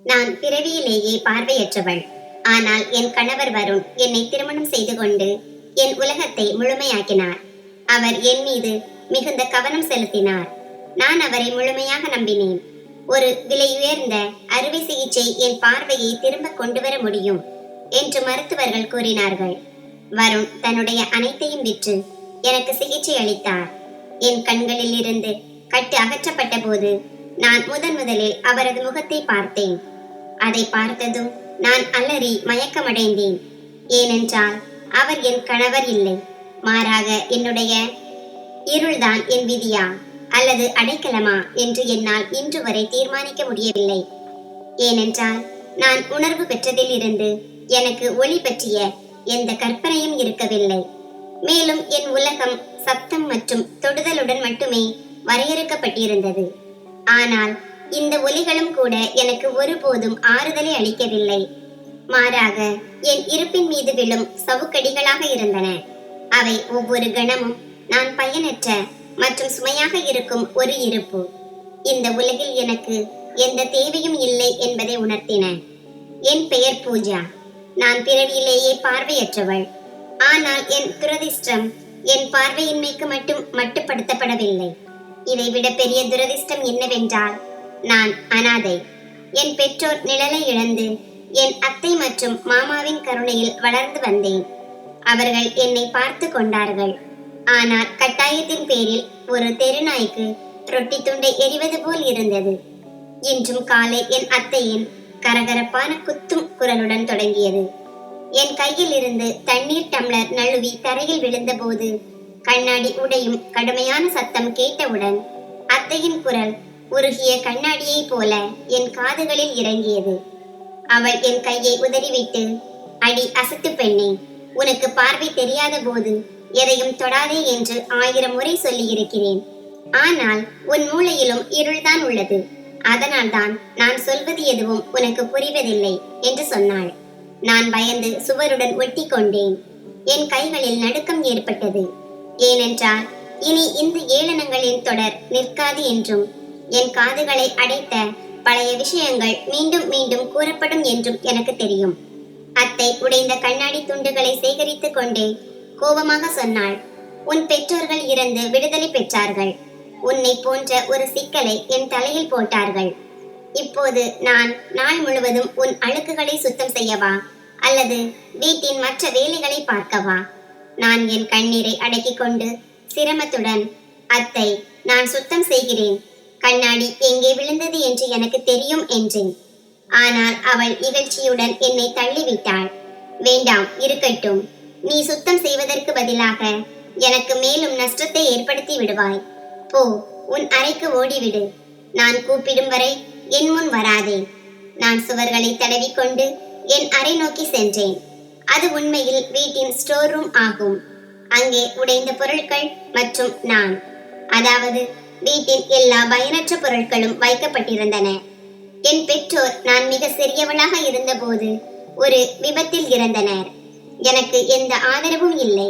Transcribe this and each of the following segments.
நான் பிறவியிலேயே பார்வையற்றவள். ஆனால் என் கணவர் வருண் என்னை திருமணம் செய்து கொண்டு என் உலகத்தை முழுமையாக்கினார். அவர் என் மீது மிகுந்த கவனம் செலுத்தினார். நான் அவரை முழுமையாக நம்பினேன். ஒரு விலையுயர்ந்த அறுவை சிகிச்சை என் பார்வையை திரும்ப கொண்டு வர முடியும் என்று மருத்துவர்கள் கூறினார்கள். வருண் தன்னுடைய அனைத்தையும் விற்று எனக்கு சிகிச்சை அளித்தார். என் கண்களில் இருந்து கட்டு அகற்றப்பட்ட போது நான் முதலில் அவரது முகத்தை பார்த்தேன். அதை பார்த்ததும் நான் அலறி மயக்கமடைந்தேன். ஏனென்றால் அவர் என் கணவர் இல்லை, மாறாக என்னுடைய இருள்தான் என் விதியா அல்லது அடைக்கலமா என்று என்னால் இன்று வரை தீர்மானிக்க முடியவில்லை. ஏனென்றால் நான் உணர்வு பெற்றதில் இருந்து எனக்கு ஒளி பற்றிய எந்த கற்பனையும் இருக்கவில்லை. மேலும் என் உலகம் சத்தம் மற்றும் தொடுதலுடன் மட்டுமே வரையறுக்கப்பட்டிருந்தது. ஆனால் இந்த ஒலிகளும் கூட எனக்கு ஒருபோதும் ஆறுதலை அளிக்கவில்லை. மாறாக என் இருப்பின் மீது விழும் சவுக்கடிகளாக இருந்தன. அவை ஒவ்வொரு கணமும் நான் பயனற்ற மற்றும் சுமையாக இருக்கும் ஒரு இருப்பு. இந்த உலகில் எனக்கு எந்த தேவையும் இல்லை என்பதை உணர்த்தின. என் பெயர் பூஜா. நான் பிறவியிலேயே பார்வையற்றவள். ஆனால் என் துரதிர்ஷ்டம் என் பார்வையின்மைக்கு மட்டும் மட்டுப்படுத்தப்படவில்லை. இதைவிட பெரிய துரதிர்ஷ்டம் என்னவென்றால் நான் அனாதை. என் பெற்றோர் நிழலை இழந்து என் அத்தை மற்றும் மாமாவின் கருணையில் வளர்ந்து வந்தேன். அவர்கள் என்னை பார்த்து கொண்டார்கள். ஆனால் கட்டாயத்தின் பேரில் ஒரு தெருநாய்க்கு ரொட்டி துண்டை எறிவது போல் இருந்தது. இன்றும் காலை என் அத்தையின் கரகரப்பான குத்தும் குரலுடன் தொடங்கியது. என் கையில் இருந்து தண்ணீர் டம்ளர் நழுவி தரையில் விழுந்தபோது கண்ணாடி உடையும் கடுமையான சத்தம் கேட்டவுடன் அத்தையின் குரல் உருகிய கண்ணாடியை போல என் காதுகளில் இறங்கியது. அவள் என் கையை உதறிவிட்டு, அடி அசத்து பெண்ணே, உனக்கு பார்வை தெரியாத போது எதையும் தொடாதே என்று 1000 முறை சொல்லி இருக்கிறேன். ஆனால் உன் மூளையிலும் இருள்தான் உள்ளது. அதனால்தான் நான் சொல்வது எதுவும் உனக்கு புரிவதில்லை என்று சொன்னாள். நான் பயந்து சுவருடன் ஒட்டி கொண்டேன். என் கைகளில் நடுக்கம் ஏற்பட்டது. ஏனென்றால் இனி இந்த ஏளனங்களின் தொடர் நிற்காது என்றும் என் காதுகளை அடைத்த பழைய விஷயங்கள் மீண்டும் மீண்டும் கூறப்படும் என்றும் எனக்கு தெரியும். அத்தை உடைந்த கண்ணாடி துண்டுகளை சேகரித்துக் கொண்டே கோபமாக சொன்னாள், உன் பெற்றோர்கள் இறந்து விடுதலை பெற்றார்கள். உன்னை போன்ற ஒரு சிக்கலை என் தலையில் போட்டார்கள். இப்போது நான் நாள் முழுவதும் உன் அழுக்குகளை சுத்தம் செய்யவா அல்லது வீட்டின் மற்ற வேலைகளை பார்க்கவா? நான் என் கண்ணீரை அடக்கிக் கொண்டு சிரமத்துடன், அத்தை, நான் சுத்தம் செய்கிறேன். கண்ணாடி எங்கே விழுந்தது என்று எனக்கு தெரியும் என்றேன். ஆனால் அவள் இகழ்ச்சியுடன் என்னை தள்ளிவிட்டாள். வேண்டாம், இருக்கட்டும். நீ சுத்தம் செய்வதற்கு பதிலாக எனக்கு மேலும் நஷ்டத்தை ஏற்படுத்தி விடுவாய். போ, உன் அறைக்கு ஓடிவிடு. நான் கூப்பிடும் வரை என் முன் வராதே. நான் சுவர்களை தடவிக்கொண்டு என் அறை நோக்கி சென்றேன். அது உண்மையில் வீட்டின் ஸ்டோர் ரூம் ஆகும். அங்கே உடைந்த பொருட்கள் மற்றும் நான், அதாவது வீட்டின் எல்லா பயனற்ற பொருட்களும் வைக்கப்பட்டிருந்தன. என் பெற்றோர் நான் மிக சிறியவளாக இருந்தபோது ஒரு விபத்தில் இறந்தனர். எனக்கு எந்த ஆதரவும் இல்லை.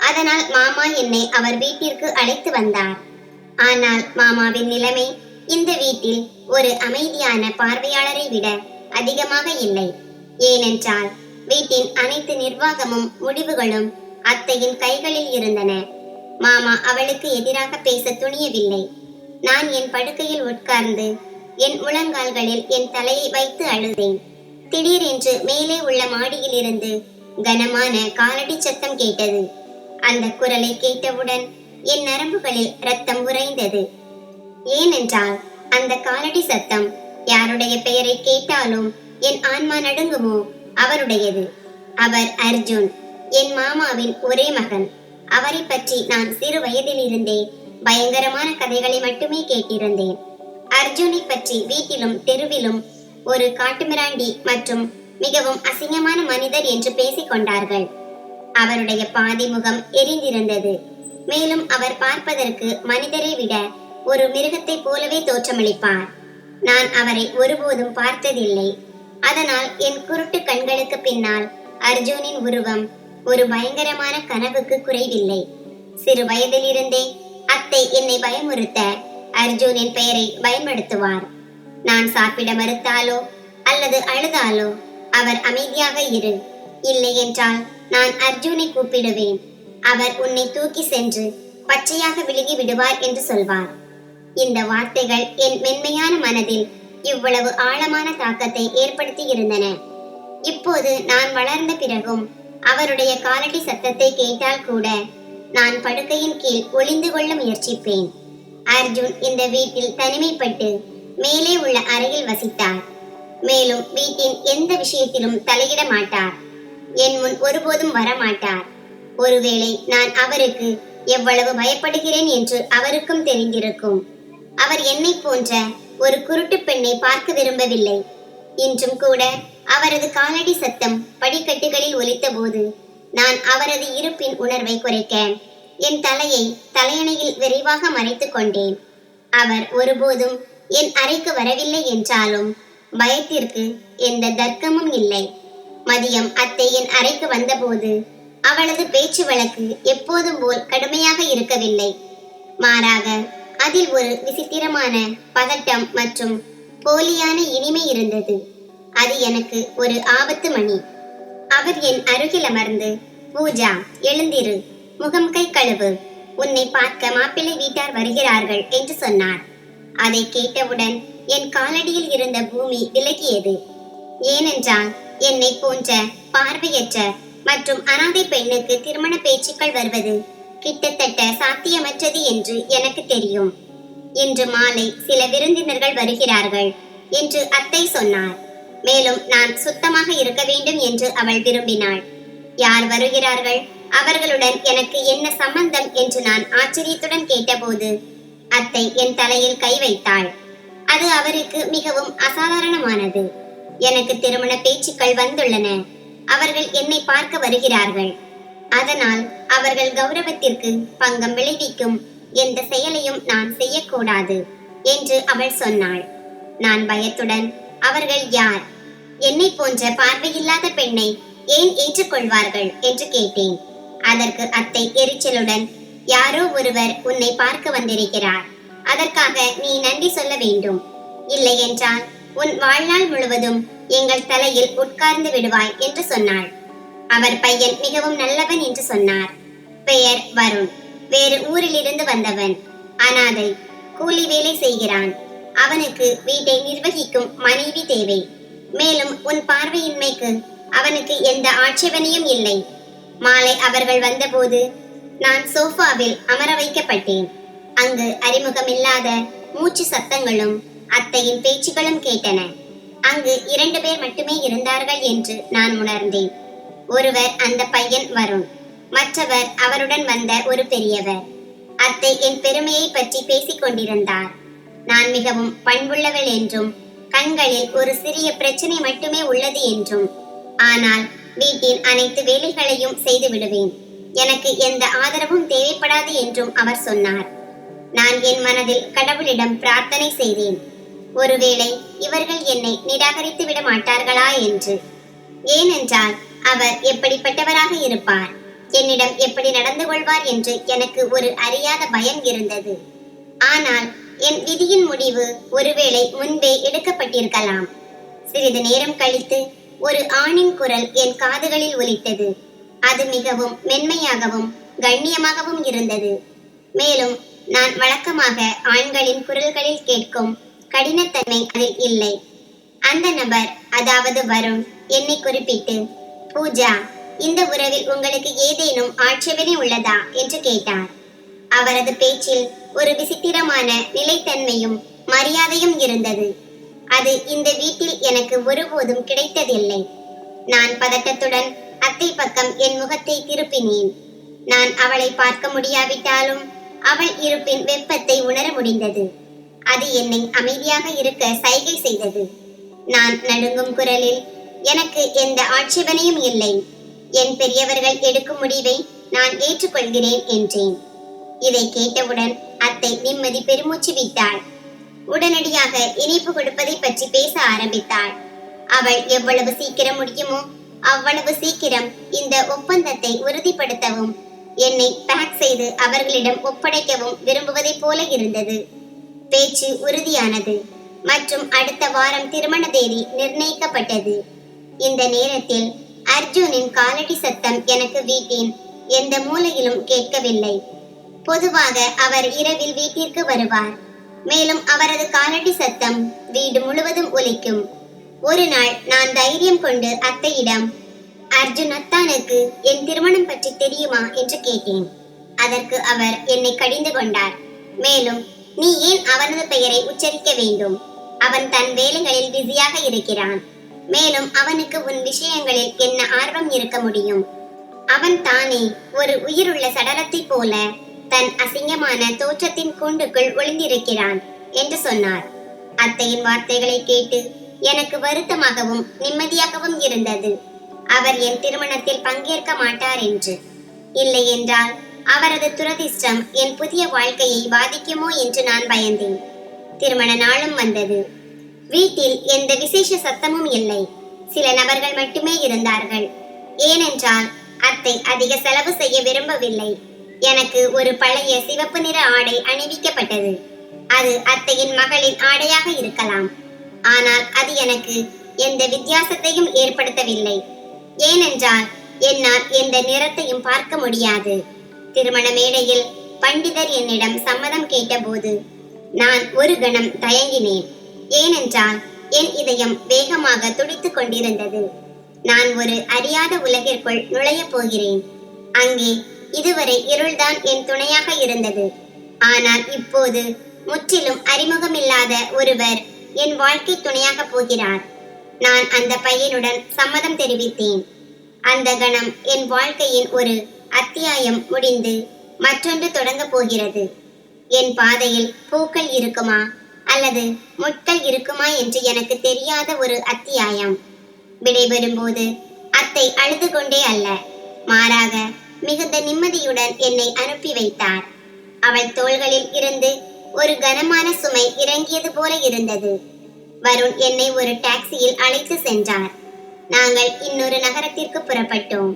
அதனால் மாமா என்னை அவர் வீட்டிற்கு அழைத்து வந்தார். ஆனால் மாமாவின் நிலைமை இந்த வீட்டில் ஒரு அமைதியான பார்வையாளரை விட அதிகமாக இல்லை. ஏனென்றால் வீட்டின் அனைத்து நிர்வாகமும் முடிவுகளும் அத்தையின் கைகளில் இருந்தன. மாமா அவளுக்கு எதிராக பேச துணியவில்லை. நான் என் படுக்கையில் உட்கார்ந்து என் முழங்கால்களில் என் தலையை வைத்து அழுதேன். திடீரென்று மேலே உள்ள மாடியில் இருந்து கனமான காலடி சத்தம் கேட்டது. அந்த குரலை கேட்டவுடன் என் நரம்புகளில் ரத்தம் உறைந்தது. ஏனென்றால் அந்த காலடி சத்தம் யாருடைய பெயரை கேட்டாலும் என் ஆன்மா நடுங்குமோ அவருடையது. அவர் அர்ஜுன், என் மாமாவின் ஒரே மகன். அவரை பற்றி நான் சிறு வயதில் இருந்தே பயங்கரமான கதைகளை மட்டுமே கேட்டிருந்தேன். அர்ஜுனை பற்றி வீட்டிலும் தெருவிலும் ஒரு காட்டுமிராண்டி மற்றும் மிகவும் அசிங்கமான மனிதர் என்று பேசிக் கொண்டார்கள். அவருடைய பாதி முகம் எரிந்திருந்தது. மேலும் அவர் பார்ப்பதற்கு மனிதரை விட ஒரு மிருகத்தை போலவே தோற்றமளிப்பார். நான் அவரை ஒருபோதும் பார்த்ததில்லை. அதனால் என் குருட்டு கண்களுக்கு பின்னால் அர்ஜுனின் உருவம் ஒரு பயங்கரமான கனவுக்கு குறைவில்லை. சிறு வயதிலிருந்தே அத்தை என்னை பயமுறுத்த அர்ஜுனின் பெயரை பயன்படுத்துவார். நான் சாப்பிட மறுத்தாலோ அல்லது அழுதாலோ அவர் அமைதியாக இரு, இல்லை என்றால் நான் அர்ஜுனை கூப்பிடுவேன், அவர் உன்னை தூக்கி சென்று பச்சையாக விழுகி விடுவார் என்று சொல்வார். இந்த வார்த்தைகள் என் மென்மையான மனதில் இவ்வளவு ஆழமான தாக்கத்தை ஏற்படுத்தி இருந்தன. இப்போது நான் வளர்ந்த பிறகும் அவருடைய காலடி சத்தத்தை கேட்டால் கூட நான் படுக்கையின் கீழ் ஒளிந்து கொள்ள முயற்சிப்பேன். அர்ஜுன் இந்த வீட்டில் தனிமைப்பட்டு மேலே உள்ள அறையில் வசித்தார். மேலும் வீட்டின் எந்த விஷயத்திலும் தலையிட மாட்டார். என் முன் ஒருபோதும் வரமாட்டார். ஒருவேளை நான் அவருக்கு எவ்வளவு பயப்படுகிறேன் என்று அவருக்கும் தெரிந்திருக்கும். அவர் என்னை போன்ற ஒரு குருட்டு பெண்ணை பார்க்க விரும்பவில்லை. இன்றும் கூட அவரது காலடி சத்தம் படிக்கட்டுகளில் ஒலித்த போது நான் அவரது இருப்பின் உணர்வை குறைக்க என் தலையை தலையணையில் விரைவாக மறைத்துக் கொண்டேன். அவர் ஒருபோதும் என் அறைக்கு வரவில்லை என்றாலும் பயத்திற்கு எந்த தர்க்கமும் இல்லை. மதியம் அத்தை என் அறைக்கு வந்தபோது அவளது பேச்சு வழக்கு எப்போதும் போல் கடுமையாக இருக்கவில்லை. மாறாக அதில் ஒரு விசித்திரமான பதட்டம் மற்றும் போலியான இனிமை இருந்தது. அது எனக்கு ஒரு ஆபத்து மணி. அவர் என் அருகில் அமர்ந்து, பூஜா, எழுந்திரு, முகம் கை கழுவு, உன்னை பார்க்க மாப்பிள்ளை வீட்டார் வருகிறார்கள் என்று சொன்னார். அதை கேட்டவுடன் என் காலடியில் இருந்த பூமி விலகியது. ஏனென்றால் என்னை போன்ற பார்வையற்ற மற்றும் அனாதை பெண்ணுக்கு திருமண பேச்சுக்கள் வருவது கிட்டத்தட்ட சாத்தியமற்றது என்று எனக்கு தெரியும். இன்று மாலை சில விருந்தினர்கள் வருகிறார்கள் என்று அத்தை சொன்னார். மேலும் நான் சுத்தமாக இருக்க வேண்டும் என்று அவள் விரும்பினாள். யார் வருகிறார்கள், அவர்களுடன் எனக்கு என்ன சம்பந்தம் என்று நான் ஆச்சரியத்துடன் கேட்டபோது அத்தை என் தலையில் கை வைத்தாள். அது அவருக்கு மிகவும் அசாதாரணமானது. எனக்கு திருமண பேச்சுக்கள் வந்துள்ளன. அவர்கள் என்னை பார்க்க வருகிறார்கள். அதனால் அவர்கள் கௌரவத்திற்கு பங்கம் விளைவிக்கும் எந்த செயலையும் நான் செய்யக்கூடாது என்று அவள் சொன்னாள். நான் பயத்துடன், அவர்கள் யார், என்னை போன்ற பார்வையில்லாத பெண்ணை ஏன் ஏற்றுக்கொள்வார்கள் என்று கேட்டேன். அதற்கு அத்தை எரிச்சலுடன், யாரோ ஒருவர் உன்னை பார்க்க வந்திருக்கிறார், அதற்காக நீ நன்றி சொல்ல வேண்டும். இல்லை என்றால் உன் வாழ்நாள் முழுவதும் எங்கள் தலையில் உட்கார்ந்து விடுவாய் என்று சொன்னாள். அவர் பையன் மிகவும் நல்லவன் என்று சொன்னார். பெயர் வருண். வேறு ஊரிலிருந்து வந்தவன். அனாதை. கூலி வேலை செய்கிறான். அவனுக்கு வீட்டை நிர்வகிக்கும் மனைவி தேவை. மேலும் உன் பார்வையின்மைக்கு அவனுக்கு எந்த ஆட்சேபனையும் இல்லை. மாலை அவர்கள் வந்தபோது நான் சோஃபாவில் அமர வைக்கப்பட்டேன். அங்கு அறிமுகமில்லாத மூச்சு சத்தங்களும் அத்தையின் பேச்சுகளும் கேட்டன. அங்கு 2 பேர் மட்டுமே இருந்தார்கள் என்று நான் உணர்ந்தேன். ஒருவர் அந்த பையன் வருண், மற்றவர் அவருடன் வந்த ஒரு பெரியவர். அத்தை என் பெருமையை பற்றி பேசிக் கொண்டிருந்தார். நான் மிகவும் பண்புள்ளவள் என்றும் கண்களில் ஒரு சிறிய பிரச்சனை மட்டுமே உள்ளது என்றும், ஆனால் வீட்டின் அனைத்து வேலைகளையும் செய்து விடுவேன், எனக்கு எந்த ஆதரவும் தேவைப்படாது என்றும் அவர் சொன்னார். நான் என் மனதில் கடவுளிடம் பிரார்த்தனை செய்தேன், ஒருவேளை இவர்கள் என்னை நிராகரித்து விட மாட்டார்களா என்று. ஏனென்றால் அவர் எப்படிப்பட்டவராக இருப்பார், என்னிடம் எப்படி நடந்து கொள்வார் என்று எனக்கு ஒரு அறியாத பயம் இருந்தது. ஆனால் என் விதியின் முடிவு ஒருவேளை முன்பே எடுக்கப்பட்டிருக்கலாம். சிறிது நேரம் கழித்து ஒரு ஆணின் குரல் என் காதுகளில் ஒலித்தது. அது மிகவும் மென்மையாகவும் கண்ணியமாகவும் இருந்தது. மேலும் நான் வழக்கமாக ஆண்களின் குரல்களில் கேட்கும் கடினத்தன்மை அதில் இல்லை. அந்த நபர், அதாவது வருண், என்னை குறிப்பிட்டு, பூஜா, இந்த உறவில் உங்களுக்கு ஏதேனும் ஆட்சேபனை உள்ளதா என்று கேட்டார். அவரது பேச்சில் ஒரு விசித்திரமான நிலைத்தன்மையும் மரியாதையும் இருந்தது. அது இந்த வீட்டில் எனக்கு ஒருபோதும் கிடைத்ததில்லை. நான் பதட்டத்துடன் அத்தை பக்கம் என் முகத்தை திருப்பினேன். நான் அவளை பார்க்க முடியாவிட்டாலும் அவள் இருப்பின் வெப்பத்தை உணர முடிந்தது. அது என்னை அமைதியாக இருக்க சைகை செய்தது. நான் நடுங்கும் குரலில், எனக்கு எந்த ஆட்சேபனையும் இல்லை, என் பெரியவர்கள் எடுக்கும் முடிவை நான் ஏற்றுக்கொள்கிறேன் என்றேன். இதை கேட்டவுடன் அத்தை நிம்மதி பெருமூச்சு விட்டாள். உடனடியாக இனிப்பு கொடுப்பதை பற்றி பேச ஆரம்பித்தாள். அவள் எவ்வளவு சீக்கிரம் முடியுமோ அவ்வளவு சீக்கிரம் இந்த ஒப்பந்தத்தை உறுதிப்படுத்தவும் என்னை பேக் செய்து அவர்களிடம் ஒப்படைக்கவும் விரும்புவதைப் போல இருந்தது. பேச்சு உறுதியானது. மற்றும் அடுத்த வாரம் திருமண தேதி நிர்ணயிக்கப்பட்டது. இந்த நேரத்தில் அர்ஜுனின் காலடி சத்தம் எனக்கு வீட்டின் எந்த மூலையிலும் கேட்கவில்லை. பொதுவாக அவர் இரவில் வீட்டிற்கு வருவார். மேலும் அவரது காலடி சத்தம் வீடு முழுவதும் ஒலிக்கும். ஒரு நாள் நான் தைரியம் கொண்டு அத்தையிடம், அர்ஜுன் அத்தானுக்கு என் திருமணம் பற்றி தெரியுமா என்று கேட்டேன். அதற்கு அவர் என்னை கடிந்து கொண்டார். மேலும், நீ ஏன் அவனது பெயரை உச்சரிக்க வேண்டும்? அவன் தன் வேலைகளில் பிஸியாக இருக்கிறான். மேலும் அவனுக்கு உன் விஷயங்களில் என்ன ஆர்வம் இருக்க முடியும்? அவன் தானே ஒரு உயிருள்ள சடலத்தை போல தன் அசிங்கமான தோற்றத்தின் கூண்டுக்குள் ஒளிந்திருக்கிறான் என்று சொன்னார். அத்தையின் வார்த்தைகளை கேட்டு எனக்கு வருத்தமாகவும் நிம்மதியாகவும் இருந்தது. அவர் என் திருமணத்தில் பங்கேற்க மாட்டார் என்று. இல்லை என்றால் அவரது துரதிர்ஷ்டம் என் புதிய வாழ்க்கையை பாதிக்குமோ என்று நான் பயந்தேன். திருமண நாளும் வந்தது. வீட்டில் எந்த விசேஷ சத்தமும் இல்லை. சில நபர்கள் மட்டுமே இருந்தார்கள். ஏனென்றால் அத்தை அதிக செலவு செய்ய விரும்பவில்லை. எனக்கு ஒரு பழைய சிவப்பு நிற ஆடை அணிவிக்கப்பட்டது. அது அத்தையின் மகளின் ஆடையாக இருக்கலாம். ஆனால் அது எனக்கு எந்த வித்தியாசத்தையும் ஏற்படுத்தவில்லை. ஏனென்றால் என்னால் எந்த நிறத்தையும் பார்க்க முடியாது. திருமண மேடையில் பண்டிதர் என்னிடம் சம்மதம் கேட்டபோது நான் ஒரு கணம் தயங்கினேன். ஏனென்றால் என் இதயம் வேகமாக துடித்துக் கொண்டிருந்தது. நான் ஒரு அறியாத உலகிற்குள் நுழையப் போகிறேன். அங்கே இதுவரை இருள்தான் என் துணையாக இருந்தது. ஆனால் இப்போது முற்றிலும் அறிமுகமில்லாத ஒருவர் என் வாழ்க்கை துணையாக போகிறார். நான் அந்த பையனுடன் சம்மதம் தெரிவித்தேன். அந்த கணம் என் வாழ்க்கையின் ஒரு அத்தியாயம் முடிந்து மற்றொன்று தொடங்க போகிறது. என் பாதையில் பூக்கள் இருக்குமா அல்லது முட்கள் இருக்குமா என்று எனக்கு தெரியாத ஒரு அத்தியாயம். விடைபெறும் போது அத்தை அழுது கொண்டே அல்ல, மாறாக மிகுந்த நிம்மதியுடன் என்னை அனுப்பி வைத்தார். அவள் தோள்களில் இருந்து ஒரு கனமான சுமை இறங்கியது போல இருந்தது. வருண் என்னை ஒரு டாக்ஸியில் அழைத்து சென்றார். நாங்கள் இன்னொரு நகரத்திற்கு புறப்பட்டோம்.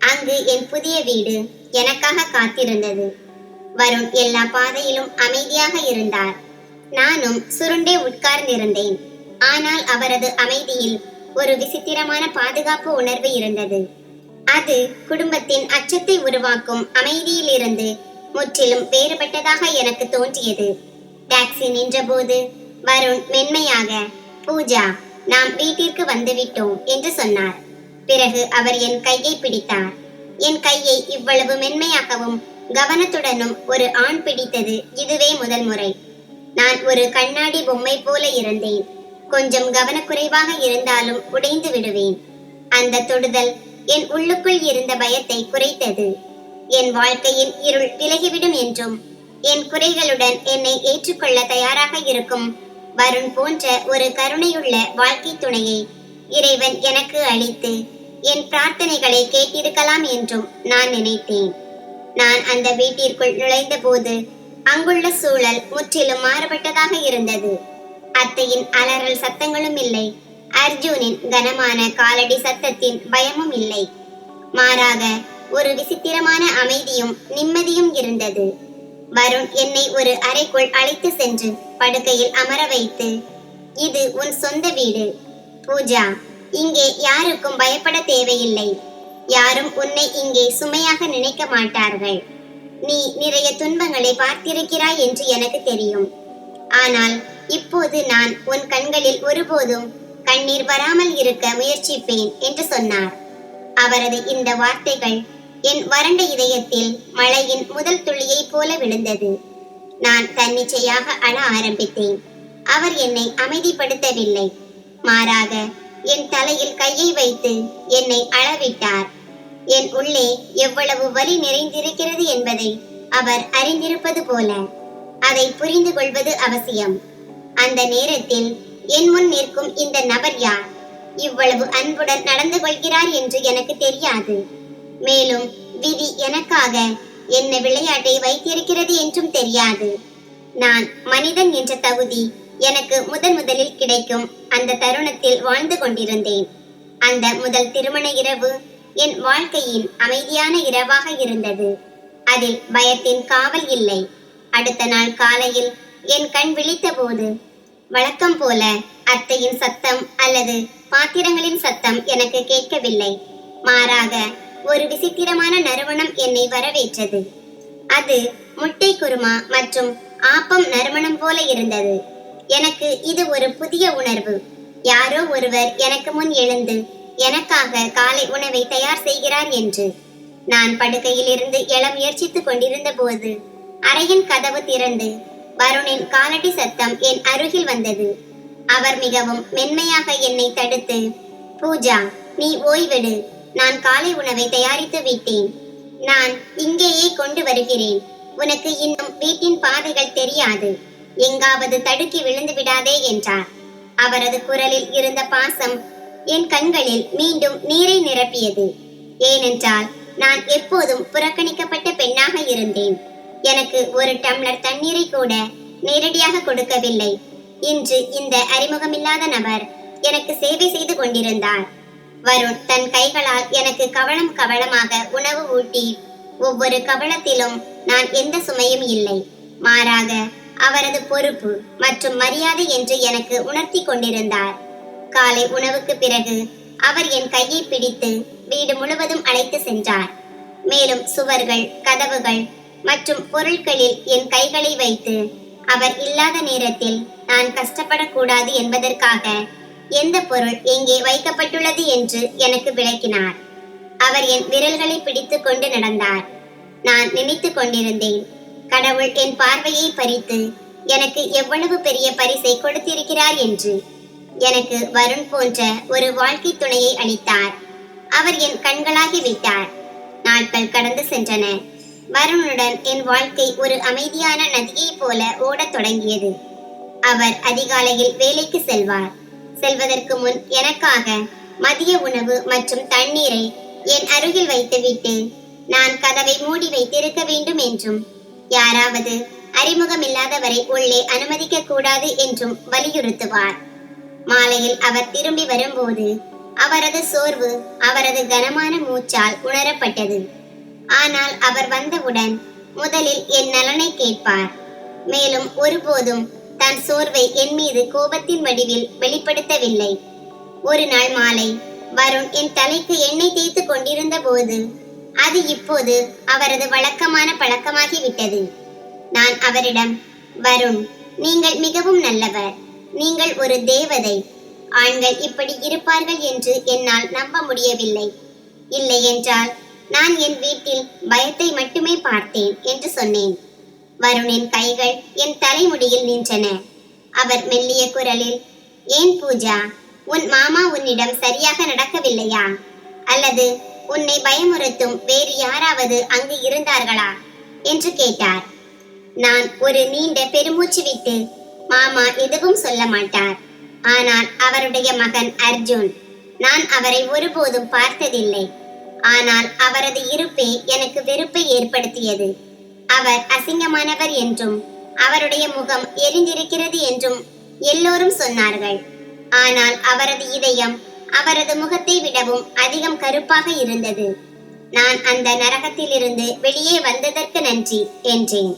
அங்கு என் புதிய வீடு எனக்காக காத்திருந்தது. வருண் எல்லா பாதையிலும் அமைதியாக இருந்தார். நானும் சுருண்டே உட்கார்ந்திருந்தேன். ஆனால் அவரது அமைதியில் ஒரு விசித்திரமான பாதுகாப்பு உணர்வு இருந்தது. அது குடும்பத்தின் அச்சத்தை உருவாக்கும் அமைதியில் இருந்து முற்றிலும் வேறுபட்டதாக எனக்கு தோன்றியது. டாக்ஸி நின்றபோது வருண் மென்மையாக, பூஜா, நாம் வீட்டிற்கு வந்துவிட்டோம் என்று சொன்னார். பிறகு அவர் என் கையை பிடித்தார். என் கையை இவ்வளவு மென்மையாகவும் கவனத்துடனும் ஒரு ஆண் பிடித்தது இதுவே முதல் முறை. நான் ஒரு கண்ணாடி பொம்மை போல இருந்தேன். கொஞ்சம் கவனக்குறைவாக இருந்தாலும் உடைந்து விடுவேன். அந்த தொடுதல் என் உள்ளுக்குள் இருந்த பயத்தை குறைத்தது. என் வாழ்க்கையின் இருள் விலகிவிடும் என்றும் என் குறைகளுடன் என்னை ஏற்றுக்கொள்ள தயாராக இருக்கும் வருண் போன்ற ஒரு கருணையுள்ள வாழ்க்கை துணையை இறைவன் எனக்கு அளித்து என் பிரார்த்தனைகளை கேட்டிருக்கலாம் என்றும் நான் நினைத்தேன். நான் அந்த வீட்டிற்குள் நுழைந்த போது அங்குள்ள சூழல் முற்றிலும் மாறுபட்டதாக இருந்தது. அத்தையின் அலறல் சத்தங்களும் இல்லை. அர்ஜுனின் கனமான காலடி சத்தத்தின் பயமும் இல்லை. மாறாக ஒரு விசித்திரமான அமைதியும் நிம்மதியும் இருந்தது. வருண் என்னை ஒரு அறைக்குள் அழைத்து சென்று படுக்கையில் அமர வைத்து, இது உன் சொந்த வீடு பூஜா. இங்கே யாருக்கும் பயப்பட தேவையில்லை. யாரும் உன்னை இங்கே சுமையாக நினைக்க மாட்டார்கள். நீ நிறைய துன்பங்களை பார்த்திருக்கிறாய் என்று எனக்கு தெரியும். ஆனால் இப்போது நான் உன் கண்களில் ஒருபோதும் கண்ணீர் வராமல் இருக்க முயற்சிப்பேன் என்று சொன்னார். அவரது இந்த வார்த்தைகள் என் வறண்ட இதயத்தில் மழையின் முதல் துளியை போல விழுந்தது. நான் தன்னிச்சையாக அழ ஆரம்பித்தேன். அவர் என்னை அமைதிப்படுத்தவில்லை. மாறாக என் தலையில் கையை வைத்து என்னை அழவிட்டார். என் உள்ளே எவ்வளவு வலி நிறைந்திருக்கிறது என்பதை அவர் அறிந்திருப்பது போல. அதை புரிந்து கொள்வது அவசியம். அந்த நேரத்தில் என் முன் நிற்கும் இந்த நபர் யார்? இவ்வளவு அன்புடன் நடந்து கொள்கிறார் என்று எனக்கு தெரியாது. மேலும் விதி எனக்காக என்ன விளையாட்டை வைத்திருக்கிறது என்றும் தெரியாது. நான் மனிதன் என்ற தகுதி எனக்கு முதலில் கிடைக்கும் அந்த தருணத்தில் வாழ்ந்து கொண்டிருந்தேன். அந்த முதல் திருமண இரவு என் வாழ்க்கையின் அமைதியான இரவாக இருந்தது. அதில் பயத்தின் காவல் இல்லை. அடுத்த நாள் காலையில் என் கண் விழித்த போது வழக்கம் போல அத்தையின் சத்தம் அல்லது பாத்திரங்களின் சத்தம் எனக்கு கேட்கவில்லை. மாறாக ஒரு விசித்திரமான நறுமணம் என்னை வரவேற்றது. அது முட்டை குருமா மற்றும் ஆப்பம் நறுமணம் போல இருந்தது. எனக்கு இது ஒரு புதிய உணர்வு. யாரோ ஒருவர் எனக்கு முன் எழுந்து எனக்காக காலை உணவை தயார் செய்கிறார் என்று. நான் படுக்கையில் இருந்து எழ முயற்சித்துக் கொண்டிருந்த போது அறையின் கதவு திறந்து வருணின் காலடி சத்தம் என் அருகில் வந்தது. அவர் மிகவும் மென்மையாக என்னை தடுத்து, பூஜா, நீ ஓய்வெடு, நான் காலை உணவை தயாரித்து விட்டேன். நான் இங்கேயே கொண்டு வருகிறேன். உனக்கு இன்னும் வீட்டின் பாதைகள் தெரியாது. எங்காவது தடுக்கி விழுந்து விடாதே என்றார். அவரது குரலில் இருந்த பாசம் என் கண்களில் மீண்டும் நீரை நிரப்பியது. ஏனென்றால் நான் எப்போதும் புறக்கணிக்கப்பட்ட பெண்ணாக இருந்தேன். எனக்கு ஒரு டம்ளர் தண்ணீரை கூட நேரடியாக கொடுக்கவில்லை. இன்று இந்த அறிமுகமில்லாத நபர் எனக்கு சேவை செய்து கொண்டிருந்தார். வருண் தன் கைகளால் எனக்கு கவளம் கவளமாக உணவு ஊட்டி ஒவ்வொரு கவளத்திலும் நான் எந்த சுமையும் இல்லை, மாறாக அவரது பொறுப்பு மற்றும் மரியாதை என்று எனக்கு உணர்த்தி கொண்டிருந்தார். காலை உணவுக்கு பிறகு அவர் என் கையை பிடித்து வீடு முழுவதும் அழைத்து சென்றார். மேலும் சுவர்கள், கதவுகள் மற்றும் பொருட்களில் என் கைகளை வைத்து அவர் இல்லாத நேரத்தில் நான் கஷ்டப்படக்கூடாது என்பதற்காக எந்த பொருள் எங்கே வைக்கப்பட்டுள்ளது என்று எனக்கு விளக்கினார். அவர் என் விரல்களை பிடித்து கொண்டு நடந்தார். நான் நினைத்து கொண்டிருந்தேன், கடவுள் என் பார்வையை பறித்து எனக்கு எவ்வளவு பெரிய பரிசை கொடுத்திருக்கிறார் என்று. எனக்கு வருண் போன்ற ஒரு வாழ்க்கை துணையை அளித்தார். அவர் என் கண்களாகி விட்டார். நாட்கள் கடந்து சென்றன. வருணுடன் என் வாழ்க்கை ஒரு அமைதியான நதியைப் போல ஓடத் தொடங்கியது. அவர் அதிகாலையில் வேலைக்கு செல்வார். செல்வதற்கு முன் எனக்காக மதிய உணவு மற்றும் தண்ணீரை என் அருகில் வைத்துவிட்டு நான் கதவை மூடி வைத்திருக்க வேண்டும் என்றும் யாராவது அறிமுகமில்லாதவரை உள்ளே அனுமதிக்க கூடாது என்றும் வலியுறுத்துவார். மாலையில் அவர் திரும்பி வரும்போது அவரது சோர்வு அவரது கனமான மூச்சால் உணரப்பட்டது. ஆனால் அவர் வந்தவுடன் முதலில் என் நலனை கேட்பார். மேலும் ஒருபோதும் தன் சோர்வை என் மீது கோபத்தின் வடிவில் வெளிப்படுத்தவில்லை. ஒரு நாள் மாலை வருண் என் தலைக்கு எண்ணெய் தேய்த்து கொண்டிருந்த போது அது இப்போது அவரது வழக்கமான பழக்கமாகிவிட்டது. நான் அவரிடம், வருண், நீங்கள் மிகவும் நல்லவர். நீங்கள் ஒரு தேவதை. ஆண்கள் இப்படி இருப்பார்கள் என்று என்னால் நம்ப முடியவில்லை. இல்லை என்றால் நான் என் வீட்டில் பயத்தை மட்டுமே பார்த்தேன் என்று சொன்னேன். வருணின் கைகள் என் தலைமுடியில் நின்றன. அவர் மெல்லிய குரலில், ஏன் பூஜா, உன் மாமா உன்னிடம் சரியாக நடக்கவில்லையா? அல்லது உன்னை பயமுறுத்தும் வேறு யாராவது அங்கு இருந்தார்களா என்று கேட்டார். நான் ஒரு நீண்ட பெருமூச்சு விட்டு, மாமா எதுவும் சொல்ல மாட்டார். ஆனால் அவருடைய மகன் அர்ஜுன், நான் அவரை ஒருபோதும் பார்த்ததில்லை. ஆனால் அவரது இருப்பே எனக்கு வெறுப்பை ஏற்படுத்தியது. அவர் அசிங்கமானவர் என்றும் அவருடைய முகம் எரிந்திருக்கிறது என்றும் எல்லோரும் சொன்னார்கள். ஆனால் அவரது இதயம் அவரது முகத்தை விடவும் அதிகம் கருப்பாக இருந்தது. நான் அந்த நரகத்திலிருந்து வெளியே வந்ததற்கு நன்றி என்றேன்.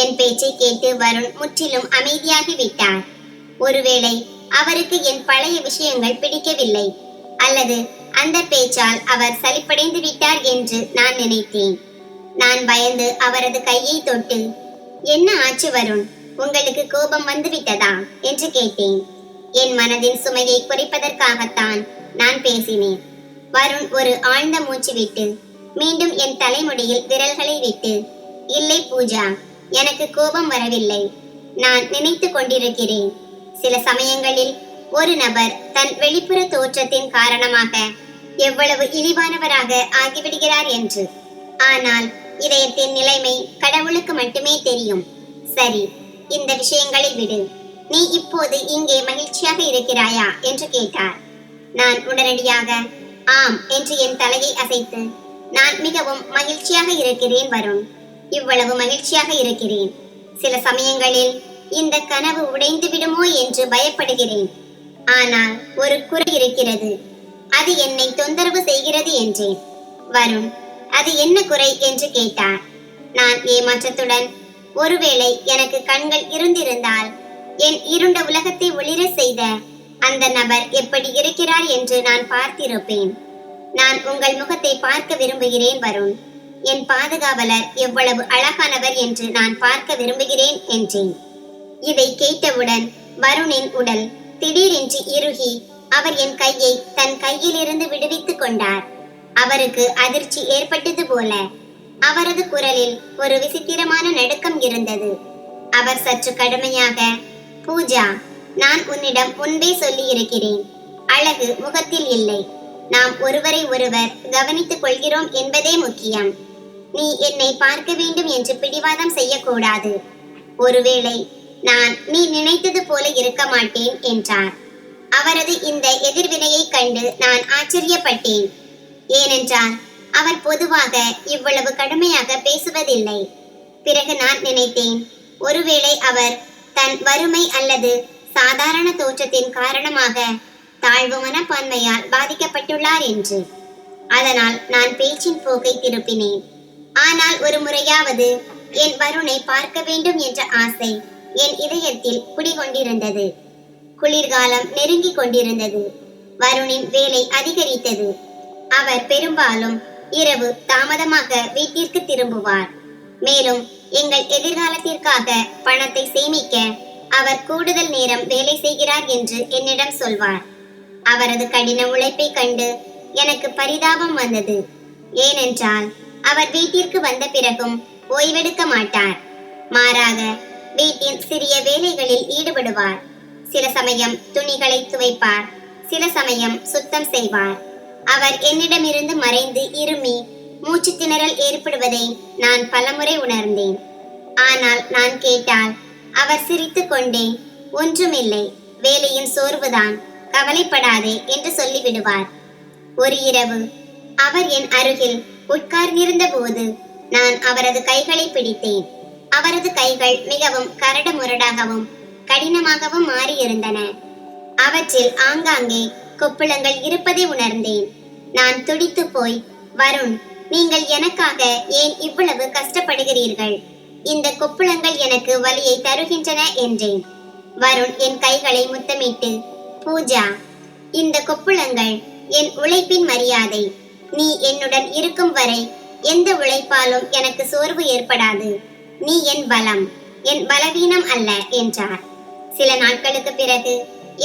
என் பேச்சை கேட்டு வருண் முற்றிலும் அமைதியாகி விட்டார். ஒருவேளை அவருக்கு என் பழைய விஷயங்கள் பிடிக்கவில்லை, அல்லது அந்த பேச்சால் அவர் சலிப்படைந்து விட்டார் என்று நான் நினைத்தேன். நான் பயந்து அவரது கையை தொட்டு, என்ன ஆச்சு வருண், உங்களுக்கு கோபம் வந்து விட்டதா என்று கேட்டேன். என் மனதின் சுமையை குறைப்பதற்காகத்தான் நான் பேசினேன். வருண் ஒரு ஆழ்ந்த மூச்சு விட்டு மீண்டும் என் தலைமுடியில் விரல்களை விட்டு, இல்லை பூஜா, எனக்கு கோபம் வரவில்லை. நான் நினைத்து கொண்டிருக்கிறேன், சில சமயங்களில் ஒரு நபர் தன் வெளிப்புற தோற்றத்தின் காரணமாக எவ்வளவு இழிவானவராக ஆகிவிடுகிறார் என்று. ஆனால் இதயத்தின் நிலைமை கடவுளுக்கு மட்டுமே தெரியும். சரி, இந்த விஷயங்களை விடு. நீ இப்போது இங்கே மகிழ்ச்சியாக இருக்கிறாயா என்று கேட்டார். நான் உடனடியாக ஆம் என்று என் தலையை அசைத்து, நான் மிகவும் மகிழ்ச்சியாக இருக்கிறேன் வருண், இவ்வளவு மகிழ்ச்சியாக இருக்கிறேன். சில சமயங்களில் இந்த கனவு உடைந்து விடுமோ என்று பயப்படுகிறேன். ஆனால் ஒரு குறை இருக்கிறது, அது என்னை தொந்தரவு செய்கிறது என்றேன். வருண், அது என்ன குறை என்று கேட்டார். நான் ஏமாற்றத்துடன், ஒருவேளை எனக்கு கண்கள் இருந்திருந்தால் என் இருண்ட உலகத்தை ஒளிர செய்த அந்த நபர் எப்படி இருக்கிறார் என்று நான் பார்த்திருப்பேன். நான் உங்கள் முகத்தை பார்க்க விரும்புகிறேன் வருண். என் பாதுகாவலர் எவ்வளவு அழகானவர் என்று நான் பார்க்க விரும்புகிறேன் என்றேன். இதை கேட்டவுடன் வருணின் உடல் திடீரென்று இறுகி அவர் என் கையை தன் கையிலிருந்து விடுவித்துக் கொண்டார். அவருக்கு அதிர்ச்சி ஏற்பட்டது போல அவரது குரலில் ஒரு விசித்திரமான நடுக்கம் இருந்தது. அவர் சற்று கடுமையாக, பூஜா, நான் உன்னிடம் முன்பே சொல்லி இருக்கிறேன், அழகு முகத்தில் இல்லை, நாம் ஒருவரை ஒருவர் கவனித்துக் கொள்கிறோம் என்பதே முக்கியம். நீ என்னை பார்க்க வேண்டும் என்று பிடிவாதம் செய்யக்கூடாது. ஒருவேளை நான் நீ நினைத்தது போல இருக்க மாட்டேன் என்றார். அவரது இந்த எதிர்வினையை கண்டு நான் ஆச்சரியப்பட்டேன். ஏனென்றால் அவர் பொதுவாக இவ்வளவு கடுமையாக பேசுவதில்லை. பிறகு நான் நினைத்தேன், ஒருவேளை அவர் தன் வறுமை அல்லது சாதாரண தோற்றத்தின் காரணமாக தாழ்வு மனப்பான்மையால் பாதிக்கப்பட்டுள்ளார் என்று. அதனால் நான் பேச்சின் போக்கை திருப்பினேன். ஆனால் ஒரு முறையாவது என் வருணை பார்க்க வேண்டும் என்ற ஆசை என் இதயத்தில் குடிகொண்டிருந்தது. குளிர்காலம் நெருங்கிக் கொண்டிருந்தது. வருணின் வேலை அதிகரித்தது. அவர் பெரும்பாலும் இரவு தாமதமாக வீட்டிற்கு திரும்புவார். மேலும் எங்கள் எதிர்காலத்திற்காக பணத்தை சேமிக்க அவர் கூடுதல் நேரம் வேலை செய்கிறார் என்று என்னிடம் சொல்வார். அவரது கடின உழைப்பை கண்டு எனக்கு பரிதாபம் வந்தது. ஏனென்றால் அவர் வீட்டிற்கு வந்த பிறகும் ஓய்வெடுக்க மாட்டார். மாறாக வீட்டின் சிறிய வேலைகளில் ஈடுபடுவார். சில சமயம் துணிகளை துவைப்பார், சில சமயம் சுத்தம் செய்வார். அவர் என்னிடமிருந்து மறைந்து இருமி மூச்சு திணறல் ஏற்படுவதை நான் பலமுறை உணர்ந்தேன். ஆனால் நான் கேட்டால் அவர் சிரித்துக் கொண்டே, ஒன்றுமில்லை, வேலையின் சோர்வுதான், கவலைப்படாதே என்று சொல்லிவிடுவார். ஒரு இரவு அவர் என் அருகில் உட்கார்ந்திருந்த போது நான் அவரது கைகளை பிடித்தேன். அவரது கைகள் மிகவும் கரடு முரடாகவும் கடினமாகவும் மாறியிருந்தன. அவற்றில் ஆங்காங்கே கொப்புளங்கள் இருப்பதை உணர்ந்தேன். நான் துடித்து போய், வருண், நீங்கள் எனக்காக ஏன் இவ்வளவு கஷ்டப்படுகிறீர்கள்? இந்த கொப்புளங்கள் எனக்கு வலியை தருகின்றன என்றேன். வருண் என் கைகளை முத்தமிட்டு, பூஜா, இந்த கொப்புளங்கள் என் உழைப்பின் மரியாதை. நீ என்னுடன் இருக்கும் வரை எந்த உழைப்பாலும் எனக்கு சோர்வு ஏற்படாது. நீ என் பலம், என் பலவீனம் அல்ல என்றார். சில நாட்களுக்கு பிறகு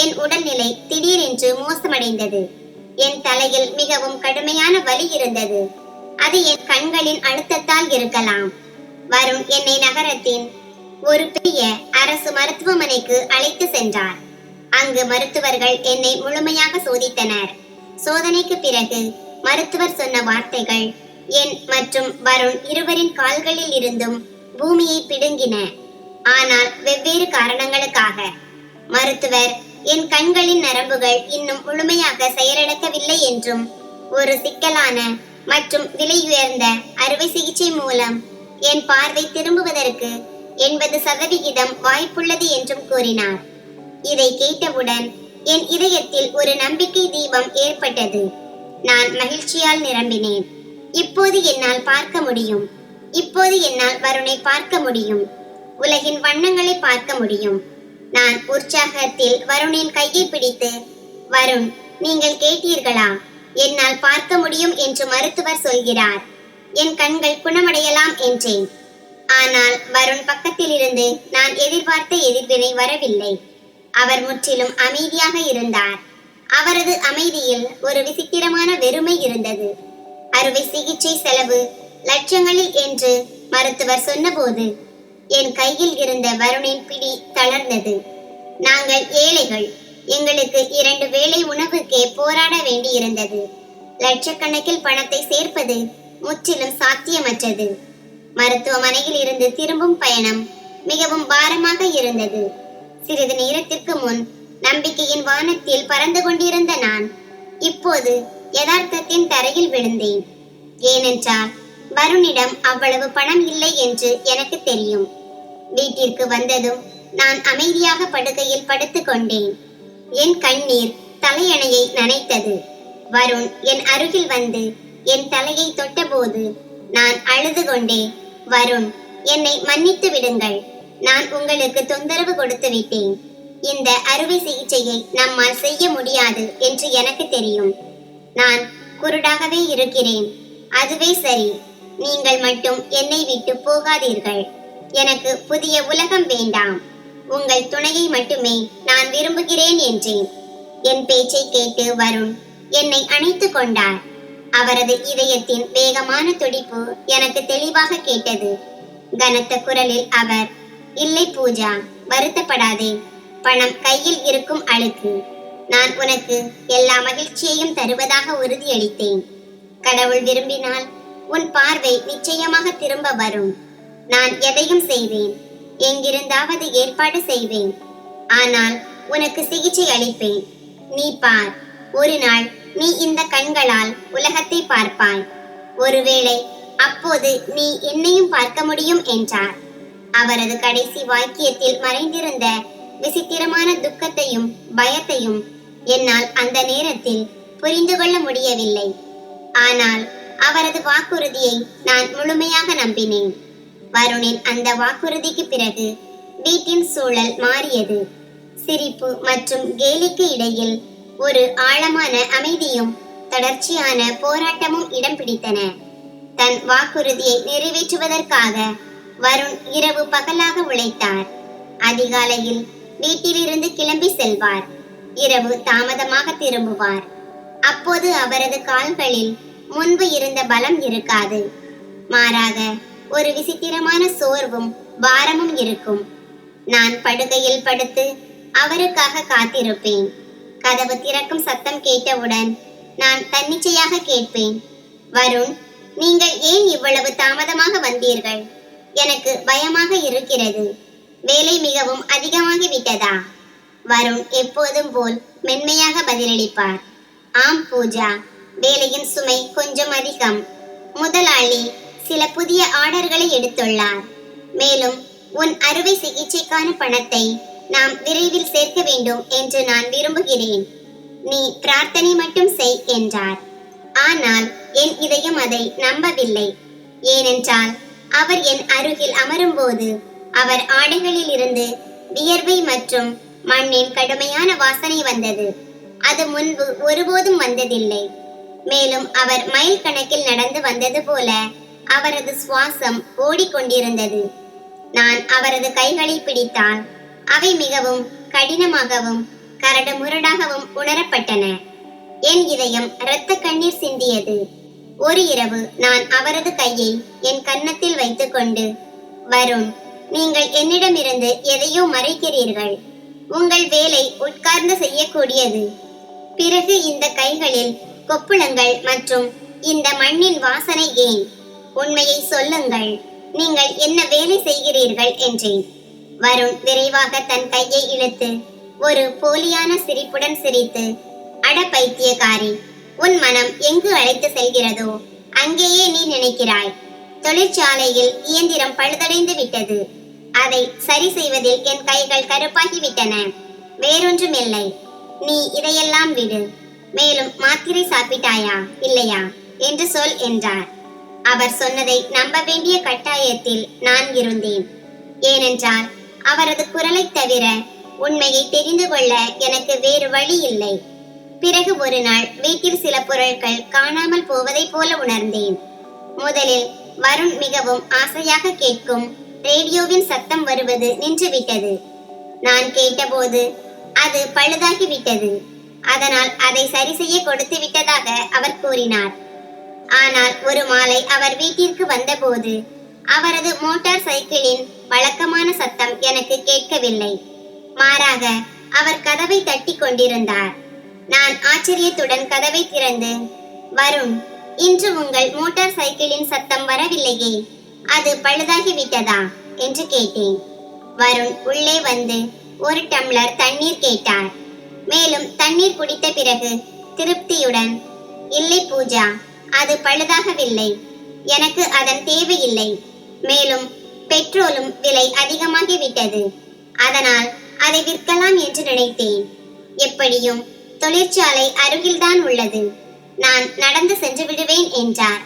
என் உடல்நிலை திடீரென்று மோசமடைந்தது. என் தலையில் மிகவும் கடுமையான வலி இருந்தது. அது என் கண்களின் அழுத்தத்தால் இருக்கலாம். வருண் என்னை நகரத்தின் ஒரு பெரிய அரசு மருத்துவமனைக்கு அழைத்து சென்றார். அங்கு மருத்துவர்கள் என்னை முழுமையாக சோதித்தனர். சோதனைக்கு பிறகு மருத்துவர் சொன்ன வார்த்தைகள் என் மற்றும் வருண் இருவரின் கால்களில் இருந்தும் பூமியை பிடுங்கின. ஆனால் வெவ்வேறு காரணங்களுக்காக. மருத்துவர் என் கண்களின் நரம்புகள் இன்னும் முழுமையாக செயலிழக்கவில்லை என்றும் ஒரு சிக்கலான மற்றும் விலையுயர்ந்த அறுவை சிகிச்சை மூலம் என் பார்வை திரும்புவதற்கு 80% வாய்ப்புள்ளது என்றும் கூறினார். இதை கேட்டவுடன் என் இதயத்தில் ஒரு நம்பிக்கை தீபம் ஏற்பட்டது. நான் மகிழ்ச்சியால் நிரம்பினேன். இப்போது என்னால் பார்க்க முடியும். இப்போது என்னால் வருணை பார்க்க முடியும். உலகின் வண்ணங்களை பார்க்க முடியும். நான் உற்சாகத்தில் வருணின் கையை பிடித்து, வருண், நீங்கள் கேட்டீர்களா? என்னால் பார்க்க முடியும் என்று மருத்துவர் சொல்கிறார். என் கண்கள் குணமடையலாம் என்றேன். ஆனால் வருண் பக்கத்தில் இருந்து நான் எதிர்பார்த்த எதிர்வினை வரவில்லை. அவர் முற்றிலும் அமைதியாக இருந்தார். அவரது அமைதியில் ஒரு விசித்திரமான வெறுமை இருந்தது. அறுவை சிகிச்சை செலவு லட்சங்களில் என்று மருத்துவர் சொன்னபோது என் கையில் இருந்த வருணின் பிடி தளர்ந்தது. நாங்கள் ஏழைகள். எங்களுக்கு 2 வேளை உணவுக்கே போராட வேண்டியிருந்தது. லட்சக்கணக்கில் பணத்தை சேர்ப்பது முற்றிலும் சாத்தியமற்றது. மருத்துவமனையில் இருந்து திரும்பும் பயணம் மிகவும் பாரமாக இருந்தது. சிறிது நேரத்திற்கு முன் நம்பிக்கையின் வானத்தில் பறந்து கொண்டிருந்த நான் இப்போது யதார்த்தத்தின் தரையில் விழுந்தேன். ஏனென்றால் வருணிடம் அவ்வளவு பணம் இல்லை என்று எனக்கு தெரியும். வீட்டிற்கு வந்ததும் நான் அமைதியாக படுக்கையில் படுத்துக் கொண்டேன். என் கண்ணீர் தலையணையை நனைத்தது. வருண் என் அருகில் வந்து என் தலையை தொட்டபோது நான் அழுது கொண்டே, வருண், என்னை மன்னித்து விடுங்கள். நான் உங்களுக்கு தொந்தரவு கொடுத்து விட்டேன். இந்த அறுவை சிகிச்சையை நம்மால் செய்ய முடியாது என்று எனக்கு தெரியும். நான் குருடாகவே இருக்கிறேன். அதுவே சரி. நீங்கள் மட்டும் என்னை விட்டு போகாதீர்கள். எனக்கு புதிய உலகம் வேண்டாம். உங்கள் துணையை மட்டுமே நான் விரும்புகிறேன் என்றேன். என் பேச்சை கேட்டு வருண் என்னை அணைத்துக் கொண்டார். அவரது இதயத்தின் வேகமான துடிப்பு எனக்கு தெளிவாக கேட்டது. கனத்த குரலில் அவர், இல்லை பூஜா, வருத்தப்படாதே. பணம் கையில் இருக்கும் அழுக்கு. நான் உனக்கு எல்லா மகிழ்ச்சியையும் தருவதாக உறுதியளித்தேன். கடவுள் விரும்பினால் உன் பார்வை நிச்சயமாக திரும்ப வரும். நான் எதையும் செய்வேன். எங்கிருந்தாவது ஏற்பாடு செய்வேன். ஆனால் உனக்கு சிகிச்சை அளிப்பேன். நீ பார். ஒரு நாள் நீ இந்த கண்களால் உலகத்தை பார்ப்பாய். ஒருவேளை அப்போது நீ என்னையும் பார்க்க முடியும் என்றார். அவரது கடைசி வாக்கியத்தில் மறைந்திருந்த விசித்திரமான துக்கத்தையும் பயத்தையும் என்னால் அந்த நேரத்தில் புரிந்து கொள்ள முடியவில்லை. ஆனால் அவரது வாக்குறுதியை நான் முழுமையாக நம்பினேன். வருணின் அந்த வாக்குறுதிக்கு பிறகு வீட்டின் சூழல் மாறியது. சிரிப்பு மற்றும் கேலிக்கு இடையில் ஒரு ஆழமான அமைதியும் தொடர்ச்சியான போராட்டமும் இடம் பிடித்தன. தன் வாக்குறுதியை நிறைவேற்றுவதற்காக வருண் இரவு பகலாக உழைத்தார். அதிகாலையில் வீட்டிலிருந்து கிளம்பி செல்வார். இரவு தாமதமாக திரும்புவார். அப்போது அவரது கால்களில் முன்பு இருந்த பலம் இருக்காது. மாறாக ஒரு விசித்திரமான சோர்வும் பாரமும் இருக்கும். நான் படுக்கையில் படுத்து அவருக்காக காத்திருப்பேன். கதவு திறக்கும் சத்தம் கேட்டவுடன் நான் தன்னிச்சையாக கேட்பேன், வருண், நீங்கள் ஏன் இவ்வளவு தாமதமாக வந்தீர்கள்? எனக்கு பயமாக இருக்கிறது. வேலை மிகவும் அதிகமாகி விட்டதா? வருண் எப்போதும் போல் மென்மையாக பதிலளிப்பார், ஆம் பூஜா, வேலையின் சுமை கொஞ்சம் அதிகம். முதலாளி சில புதிய ஆர்டர்களை எடுத்துள்ளார். மேலும் உன் அறுவை சிகிச்சைக்கான பணத்தை நாம் விரைவில் சேர்க்க வேண்டும் என்று நான் விரும்புகிறேன். நீ பிரார்த்தனை மட்டும் செய் என்றார். ஆனால் என் இதயம் அதை நம்பவில்லை. ஏனென்றால் அவர் என் அருகில் அமரும்போது அவர் ஆடைகளில் இருந்து வியர்வை மற்றும் மண்ணின் கடுமையான வாசனை வந்தது. அது முன்பு ஒருபோதும் வந்ததில்லை. மேலும் அவர் மைல் கணக்கில் நடந்து வந்தது போல அவரது சுவாசம் ஓடிக்கொண்டிருந்தது. நான் அவரது கைகளை பிடித்தால் அவை மிகவும் கடினமாகவும் கரடு முரடாகவும் உணரப்பட்டன. என் இதயம் இரத்த கண்ணீர் சிந்தியது. ஒரு இரவு நான் அவரது கையை என் கன்னத்தில் வைத்துக்கொண்டு, வருண், நீங்கள் என்னிடமிருந்து எதையோ மறைக்கிறீர்கள். உங்கள் வேலை உட்கார்ந்து செய்யக்கூடியது. பிறகு இந்த கைகளில் கொப்புளங்கள் மற்றும் இந்த மண்ணின் வாசனை ஏன்? உண்மையை சொல்லுங்கள். நீங்கள் என்ன வேலை செய்கிறீர்கள் என்றேன். வருண் விரைவாக தன் கையை இழுத்து ஒரு போலியான சிரிப்புடன் சிரித்து, அட பைத்தியக்காரி, உன் மனம் எங்கு அழைத்து செல்கிறதோ அங்கேயே நீ நினைக்கிறாய். தொழிற்சாலையில் இயந்திரம் பழுதடைந்து விட்டது. அதை சரி செய்வதில் என் கைகள் கருப்பாகிவிட்டன. வேறொன்றுமில்லை. நீ இதையெல்லாம் விடு. மேலும் மாத்திரை சாப்பிட்டாயா இல்லையா என்று சொல் என்றார். அவர் சொன்னதை நம்ப வேண்டிய கட்டாயத்தில் நான் இருந்தேன். ஏனென்றால் அவரது குரலை தவிர உண்மையை தெரிந்து கொள்ள எனக்கு வேறு வழி இல்லை. பிறகு ஒரு நாள் வீட்டில் சில பொருட்கள் காணாமல் போவதை போல உணர்ந்தேன். முதலில் வருண் மிகவும் ஆசையாக கேட்கும் ரேடியோவின் சத்தம் வருவது நின்றுவிட்டது. நான் கேட்டபோது அது பழுதாகிவிட்டது. அதனால் அதை சரி செய்ய கொடுத்து விட்டதாக அவர் கூறினார். ஆனால் ஒரு மாலை அவர் வீட்டிற்கு வந்தபோது அவரது மோட்டார் சைக்கிளின் வழக்கமான சத்தம் எனக்கு கேட்கவில்லை. மாறாக அவர் கதவை தட்டி கொண்டிருந்தார். நான் ஆச்சரியத்துடன் கதவை திறந்து, வருண், இன்று உங்கள் மோட்டார் சைக்கிளின் சத்தம் வரவில்லையே, அது பழுதாகிவிட்டதா என்று கேட்டேன். வருண் உள்ளே வந்து ஒரு டம்ளர் தண்ணீர் கேட்டார். மேலும் தண்ணீர் குடித்த பிறகு திருப்தியுடன், இல்லை பூஜா, அது பழுதாகவில்லை. எனக்கு அதன் தேவையில்லை. மேலும் பெட்ரோலும் விலை அதிகமாகிவிட்டது. அதனால் அதை விற்கலாம் என்று நினைத்தேன். எப்படியும் தொழிற்சாலை அருகில்தான் உள்ளது. நான் நடந்து சென்று விடுவேன் என்றார்.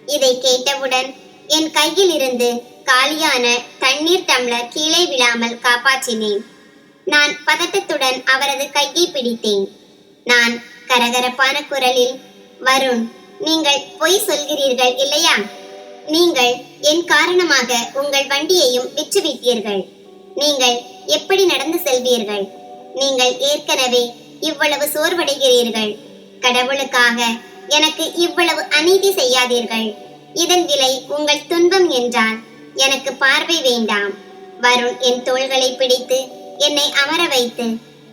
இதை கேட்டவுடன் என் கையில் இருந்து காலியான தண்ணீர் டம்ளர் கீழே விழாமல் காப்பாற்றினேன். நான் பதட்டத்துடன் அவரது கையை பிடித்தேன். நான் கரகரப்பான குரலில், வருண், நீங்கள் பொய் சொல்கிறீர்கள் இல்லையா? நீங்கள் என் காரணமாக உங்கள் வண்டியையும் விற்றுவிட்டீர்கள். நீங்கள் எப்படி நடந்து செல்வீர்கள்? நீங்கள் ஏற்கனவே இவ்வளவு சோர்வடைகிறீர்கள். கடவுளுக்காக எனக்கு இவ்வளவு அநீதி செய்யாதீர்கள். இதன் விலை உங்கள் துன்பம் என்றால் எனக்கு பார்வை வேண்டாம். வருண் என் தோள்களை பிடித்து என்னை அமர வைத்து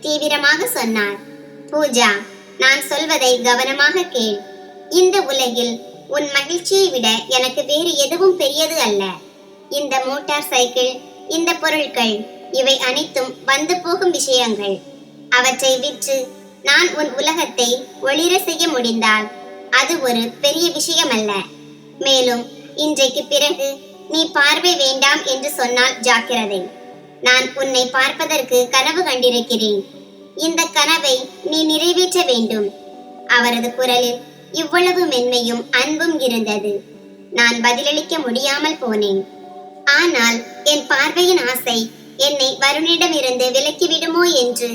தீவிரமாக சொன்னார். பூஜா, நான் சொல்வதை கவனமாக கேள். இந்த உலகில் உன் மகிழ்ச்சியை விட எனக்கு வேறு எதுவும் பெரியது அல்ல. இந்த மோட்டார் சைக்கிள், இந்த பொருட்கள், இவை அனைத்தும் வந்து போகும் விஷயங்கள். அவற்றை விற்று நான் உன் உலகத்தை ஒளிர செய்ய முடிந்தால் அது ஒரு பெரிய விஷயம் அல்ல. மேலும் இன்றைக்கு பிறகு நீ பார்வை வேண்டாம் என்று சொன்னால் ஜாக்கிரதை. நான் உன்னை பார்ப்பதற்கு கனவு கண்டிருக்கிறேன். இந்த கனவை நீ நிறைவேற்ற வேண்டும். அவரது குரலில் இவ்வளவு மென்மையும் அன்பும் இருந்தது. நான் பதிலளிக்க முடியாமல் போனேன். ஆனால் என் பார்வையின் ஆசை என்னை வருணிடமிருந்து விலக்கிவிடுமோ என்று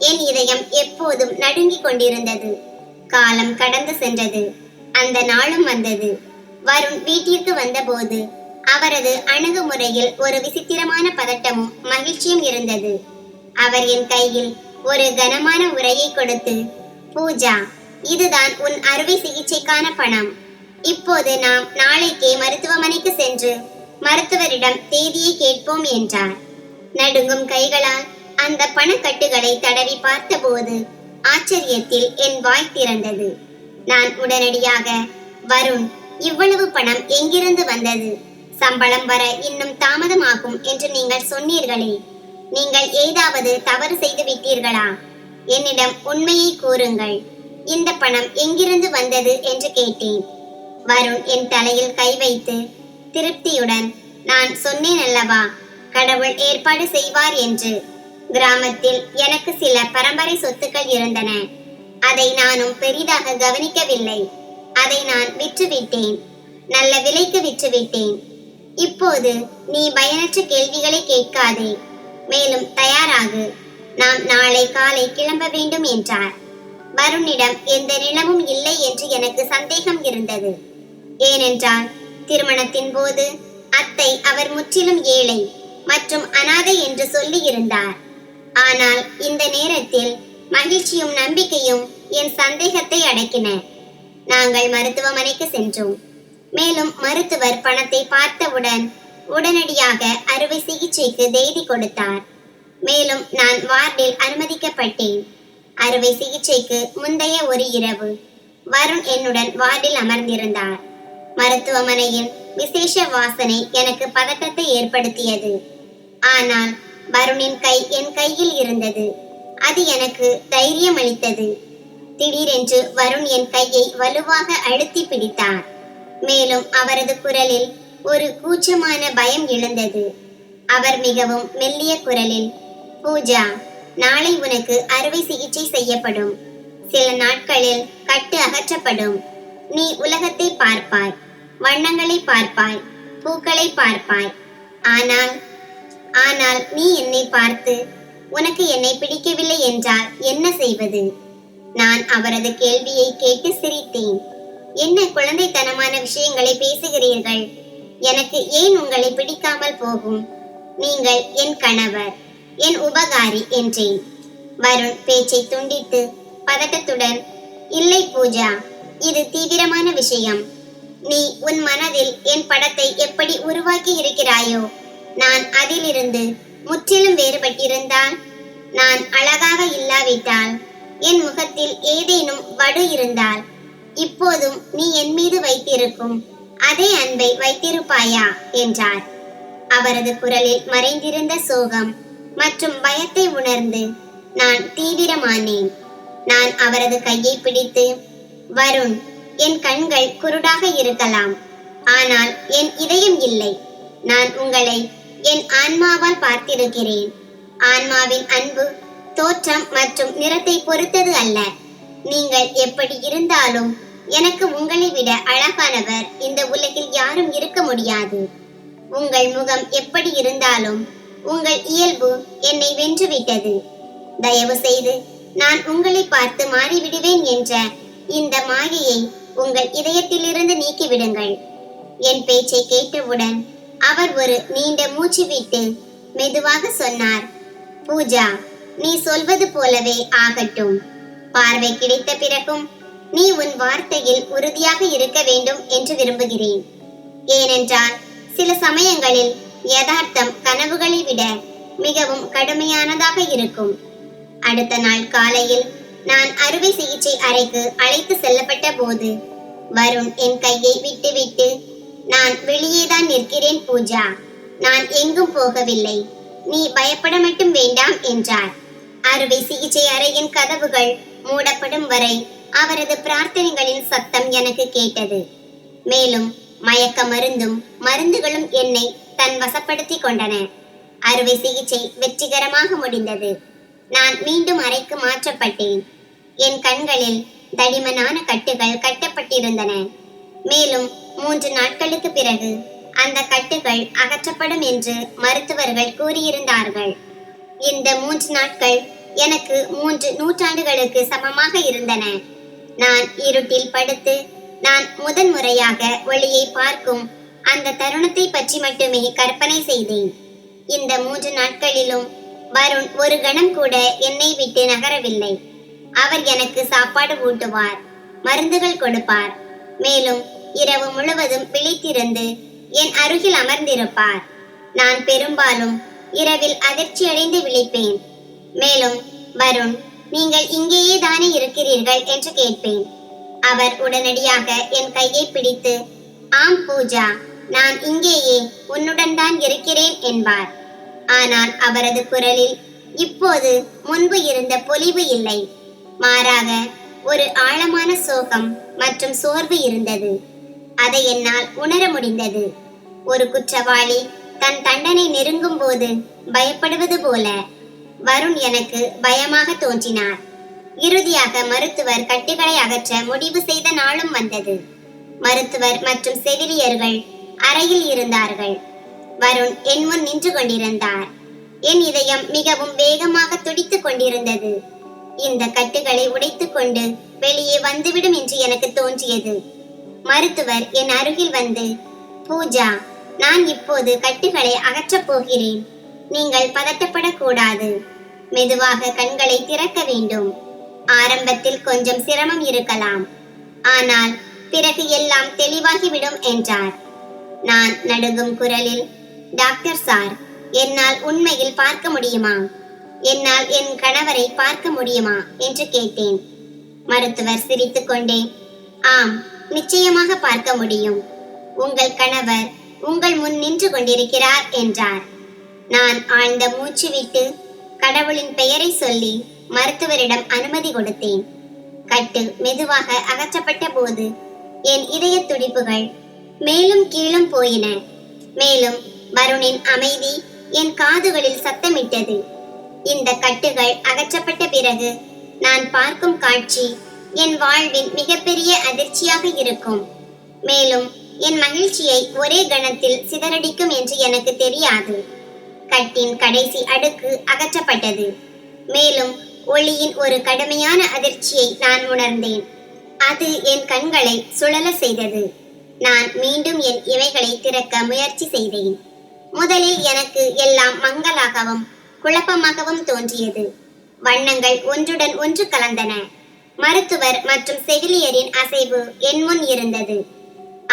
என் இதயம் எப்போதும் நடுங்கிக் கொண்டிருந்தது. காலம் கடந்து சென்றது. அந்த நாளும் வந்தது. வருண் வீட்டிற்கு வந்தபோது அவரது அணுகுமுறையில் ஒரு விசித்திரமான பதட்டமும் மகிழ்ச்சியும் இருந்தது. அவர் என் கையில் ஒரு கனமான உரையை கொடுத்து, பூஜா, இதுதான் உன் அறுவை சிகிச்சைக்கான பணம். இப்போது நாம் நாளைக்கே மருத்துவமனைக்கு சென்று மருத்துவரிடம் தேதியை கேட்போம் என்றார். நடுங்கும் கைகளால் அந்த பணக்கட்டுகளை தடவி பார்த்தபோது ஆச்சரியத்தில் என் வாய் திறந்தது. நான் உடனடியாக, வருண், இவ்வளவு பணம் எங்கிருந்து வந்தது? சம்பளம் வர இன்னும் தாமதமாகும் என்று நீங்கள் சொன்னீர்களே, நீங்கள் ஏதாவது தவறு செய்து விட்டீர்களா? என்னிடம் உண்மையை கூறுங்கள். இந்த பணம் எங்கிருந்து வந்தது என்று கேட்டேன். வருண் என் தலையில் கை வைத்து திருப்தியுடன், நான் சொன்னேன் அல்லவா, கடவுள் ஏற்பாடு செய்வார் என்று. கிராமத்தில் எனக்கு சில பரம்பரை சொத்துக்கள் இருந்தன. அதை நானும் பெரிதாக கவனிக்கவில்லை. அதை நான் விற்றுவிட்டேன். நல்ல விலைக்கு விற்றுவிட்டேன். இப்போது நீ பயனற்ற கேள்விகளை கேட்காதே. மேலும் தயாராகு. நாம் நாளை காலை கிளம்ப வேண்டும் என்றார். வருணிடம் எந்த நிலமும் இல்லை என்று எனக்கு சந்தேகம் இருந்தது. ஏனென்றால் திருமணத்தின் போது அத்தை அவர் முற்றிலும் ஏழை மற்றும் அனாதை என்று சொல்லி இருந்தார். ஆனால் இந்த நேரத்தில் மகிழ்ச்சியும் நம்பிக்கையும் என் சந்தேகத்தை அடக்கின. நாங்கள் மருத்துவமனைக்கு சென்றோம். மேலும் மருத்துவர் பணத்தை பார்த்தவுடன் உடனடியாக அறுவை சிகிச்சைக்கு தேதி கொடுத்தார். மேலும் நான் வார்டில் அனுமதிக்கப்பட்டேன். அறுவை சிகிச்சைக்கு முந்தைய ஒரு இரவு வருண் என்னுடன் வார்டில் அமர்ந்திருந்தார். மருத்துவமனையின் விசேஷ வாசனை எனக்கு பதட்டத்தை ஏற்படுத்தியது. ஆனால் வருணின் கை என் கையில் இருந்தது. அது எனக்கு தைரியம் அளித்தது. திடீரென்று வருண் என் கையை வலுவாக அழுத்தி பிடித்தார். மேலும் அவரது குரலில் ஒரு கூச்சமான பயம் எழுந்தது. அவர் மிகவும் மெல்லிய குரலில், பூஜா, நாளை உனக்கு அறுவை சிகிச்சை செய்யப்படும். சில நாட்களில் கட்டு அகற்றப்படும். நீ உலகத்தை பார்ப்பாய், வண்ணங்களை பார்ப்பாய், பூக்களை பார்ப்பாய். ஆனால் ஆனால் நீ என்னை பார்த்து உனக்கு என்னை பிடிக்கவில்லை என்றால் என்ன செய்வது? நான் அவரது கேள்வியை கேட்டு சிரித்தேன். என்ன குழந்தைத்தனமான விஷயங்களை பேசுகிறீர்கள்? எனக்கு ஏன் உங்களை பிடிக்காமல் போகும்? நீங்கள் என் கணவர், என் உபகாரி என்றேன். வருண் பேச்சை துண்டித்து பதட்டத்துடன், இல்லை பூஜா, இது தீவிரமான விஷயம். நீ உன் மனதில் என் படத்தை எப்படி உருவாக்கி இருக்கிறாயோ, நான் அதிலிருந்து முற்றிலும் வேறுபட்டிருந்தால், நான் அழகாக இல்லாவிட்டால், என் முகத்தில் ஏதேனும் வடு இருந்தால், இப்போதும் நீ என் மீது வைத்திருக்கும் அதே அன்பை வைத்திருப்பாயா என்றார். அவரது குரலில் மறைந்திருந்த சோகம் மற்றும் பயத்தை உணர்ந்து நான் தீவிரமானேன். நான் அவரது கையை பிடித்து, வருண், என் கண்கள் குருடாக இருக்கலாம், ஆனால் என் இதயம் இல்லை. நான் உங்களை என் ஆன்மாவால் பார்த்திருக்கிறேன். ஆன்மாவின் அன்பு தோற்றம் மற்றும் நிறத்தை பொறுத்தது அல்ல. நீங்கள் எப்படி இருந்தாலும் எனக்கு உங்களை விட அழகானவர் இந்த உலகில் யாரும் இருக்க முடியாது. உங்கள் முகம் எப்படி இருந்தாலும் உங்கள் இயல்பு என்னை வென்றுவிட்டது. தயவு செய்து நான் உங்களை பார்த்து மாறிவிடுவேன் என்ற இந்த மாயையை உங்கள் இதயத்திலிருந்து நீக்கிவிடுங்கள். என் பேச்சை கேட்டவுடன் அவர் ஒரு நீண்ட மூச்சு விட்டு மெதுவாக சொன்னார், பூஜா, நீ சொல்வது போலவே ஆகட்டும். பார்வை கிடைத்த பிறகும் நீ உன் வார்த்தையில் உறுதியாக இருக்க வேண்டும் என்று விரும்புகிறேன். ஏனென்றால் சில சமயங்களில் யதார்த்தம் கனவுகளை விட மிகவும் கடுமையானதாக இருக்கும். அடுத்த நாள் காலையில் நான் அறுவை சிகிச்சை அறைக்கு அழைத்து செல்லப்பட்ட போது வருண் என் கையை விட்டுவிட்டு, நான் வெளியேதான் நிற்கிறேன் பூஜா, நான் எங்கும் போகவில்லை, நீ பயப்பட மட்டும் வேண்டாம் என்றார். அறுவை சிகிச்சை அறையின் கதவுகள் மூடப்படும் வரை அவரது பிரார்த்தனைகளின் சத்தம் எனக்கு கேட்டது. மேலும் மயக்க மருந்தும் மருந்துகளும் என்னை தன் வசப்படுத்தி கொண்டன. அறுவை சிகிச்சை வெற்றிகரமாக முடிந்தது. நான் மீண்டும் அறைக்கு மாற்றப்பட்டேன். என் கண்களில் தடிமனான கட்டுகள் கட்டப்பட்டிருந்தன. மேலும் 3 நாட்களுக்கு பிறகு அந்த கட்டுகள் அகற்றப்படும் என்று மருத்துவர்கள் கூறியிருந்தார்கள். இந்த 3 நாட்கள் எனக்கு 3 நூற்றாண்டுகளுக்கு சமமாக இருந்தன. நான் இருட்டில் படுத்து நான் முதன்முறையாக ஒளியை பார்க்கும் அந்த தருணத்தை பற்றி மட்டுமே கற்பனை செய்தேன். இந்த 3 நாட்களிலும் வருண் ஒரு கணம் கூட என்னை விட்டு நகரவில்லை. அவர் எனக்கு சாப்பாடு ஊட்டுவார், மருந்துகள் கொடுப்பார். மேலும் இரவு முழுவதும் விழித்திருந்து என் அருகில் அமர்ந்திருப்பார். நான் பெரும்பாலும் இரவில் அதிர்ச்சியடைந்து விழிப்பேன். மேலும் வருண், நீங்கள் இங்கேயே தானே இருக்கிறீர்கள் என்று கேட்பேன். அவர் உடனடியாக என் கையை பிடித்து, ஆம் பூஜா, நான் இங்கேயே உன்னுடன் தான் இருக்கிறேன் என்பார். ஆனால் அவரது குரலில் இப்போது முன்பு இருந்த பொலிவு இல்லை. மாறாக ஒரு ஆழமான சோகம் மற்றும் சோர்வு இருந்தது. அதை என்னால் உணர முடிந்தது. ஒரு குற்றவாளி தன் தண்டனை நெருங்கும் போது பயப்படுவது போல வருண் எனக்கு பயமாக தோன்றினார். இறுதியாக மருத்துவர் கட்டுகளை அகற்ற முடிவு செய்த நாளும் வந்தது. மருத்துவர் மற்றும் செவிலியர்கள் அறையில் இருந்தார்கள். வருண் என் முன் நின்று கொண்டிருந்தார். என் இதயம் மிகவும் வேகமாக துடித்துக் கொண்டிருந்தது. இந்த கட்டுகளை உடைத்துக் கொண்டு வெளியே வந்துவிடும் என்று எனக்கு தோன்றியது. மருத்துவர் என் அருகில் வந்து, பூஜா, நான் இப்போது கட்டுகளை அகற்றப் போகிறேன். நீங்கள் பதட்டப்படக்கூடாது. மெதுவாக கண்களை திறக்க வேண்டும். ஆரம்பத்தில் கொஞ்சம் சிரமம் இருக்கலாம், ஆனால் பிறகு எல்லாம் தெளிவாகிவிடும் என்றார். நான் நடுங்கும் குரலில், டாக்டர் சார், என்னால் உண்மையில் பார்க்க முடியுமா? என்னால் என் கணவரை பார்க்க முடியுமா என்று கேட்டேன். மருத்துவர் சிரித்துக்கொண்டே, ஆம், நிச்சயமாக பார்க்க முடியும். உங்கள் கணவர் உங்கள் முன் நின்று கொண்டிருக்கிறார் என்றார். நான் ஆழ்ந்த மூச்சு விட்டு கடவுளின் பெயரை சொல்லி மருத்துவரிடம் அனுமதி கொடுத்தேன். கட்டு மெதுவாக அகற்றப்பட்ட போது என் இதய துடிப்புகள் மேலும் கீழும் போயின. மேலும் வருணின் அமைதி என் காதுகளில் சத்தமிட்டது. இந்த கட்டுகள் அகற்றப்பட்ட பிறகு நான் பார்க்கும் காட்சி என் வாழ்வின் மிகப்பெரிய அதிர்ச்சியாக இருக்கும். மேலும் என் மகிழ்ச்சியை ஒரே கணத்தில் சிதறடிக்கும் என்று எனக்கு தெரியாது. கட்டின் கடைசி அடுக்கு அகற்றப்பட்டது. மேலும் ஒளியின் ஒரு கடுமையான அதிர்ச்சியை நான் உணர்ந்தேன். அது என் கண்களை சுழல செய்தது. நான் மீண்டும் என் இமைகளை திறக்க முயற்சி செய்தேன். முதலில் எனக்கு எல்லாம் மங்கலாகவும் குழப்பமாகவும் தோன்றியது. வண்ணங்கள் ஒன்றுடன் ஒன்று கலந்தன. மருத்துவர் மற்றும் செவிலியரின் அசைவு என் முன் இருந்தது.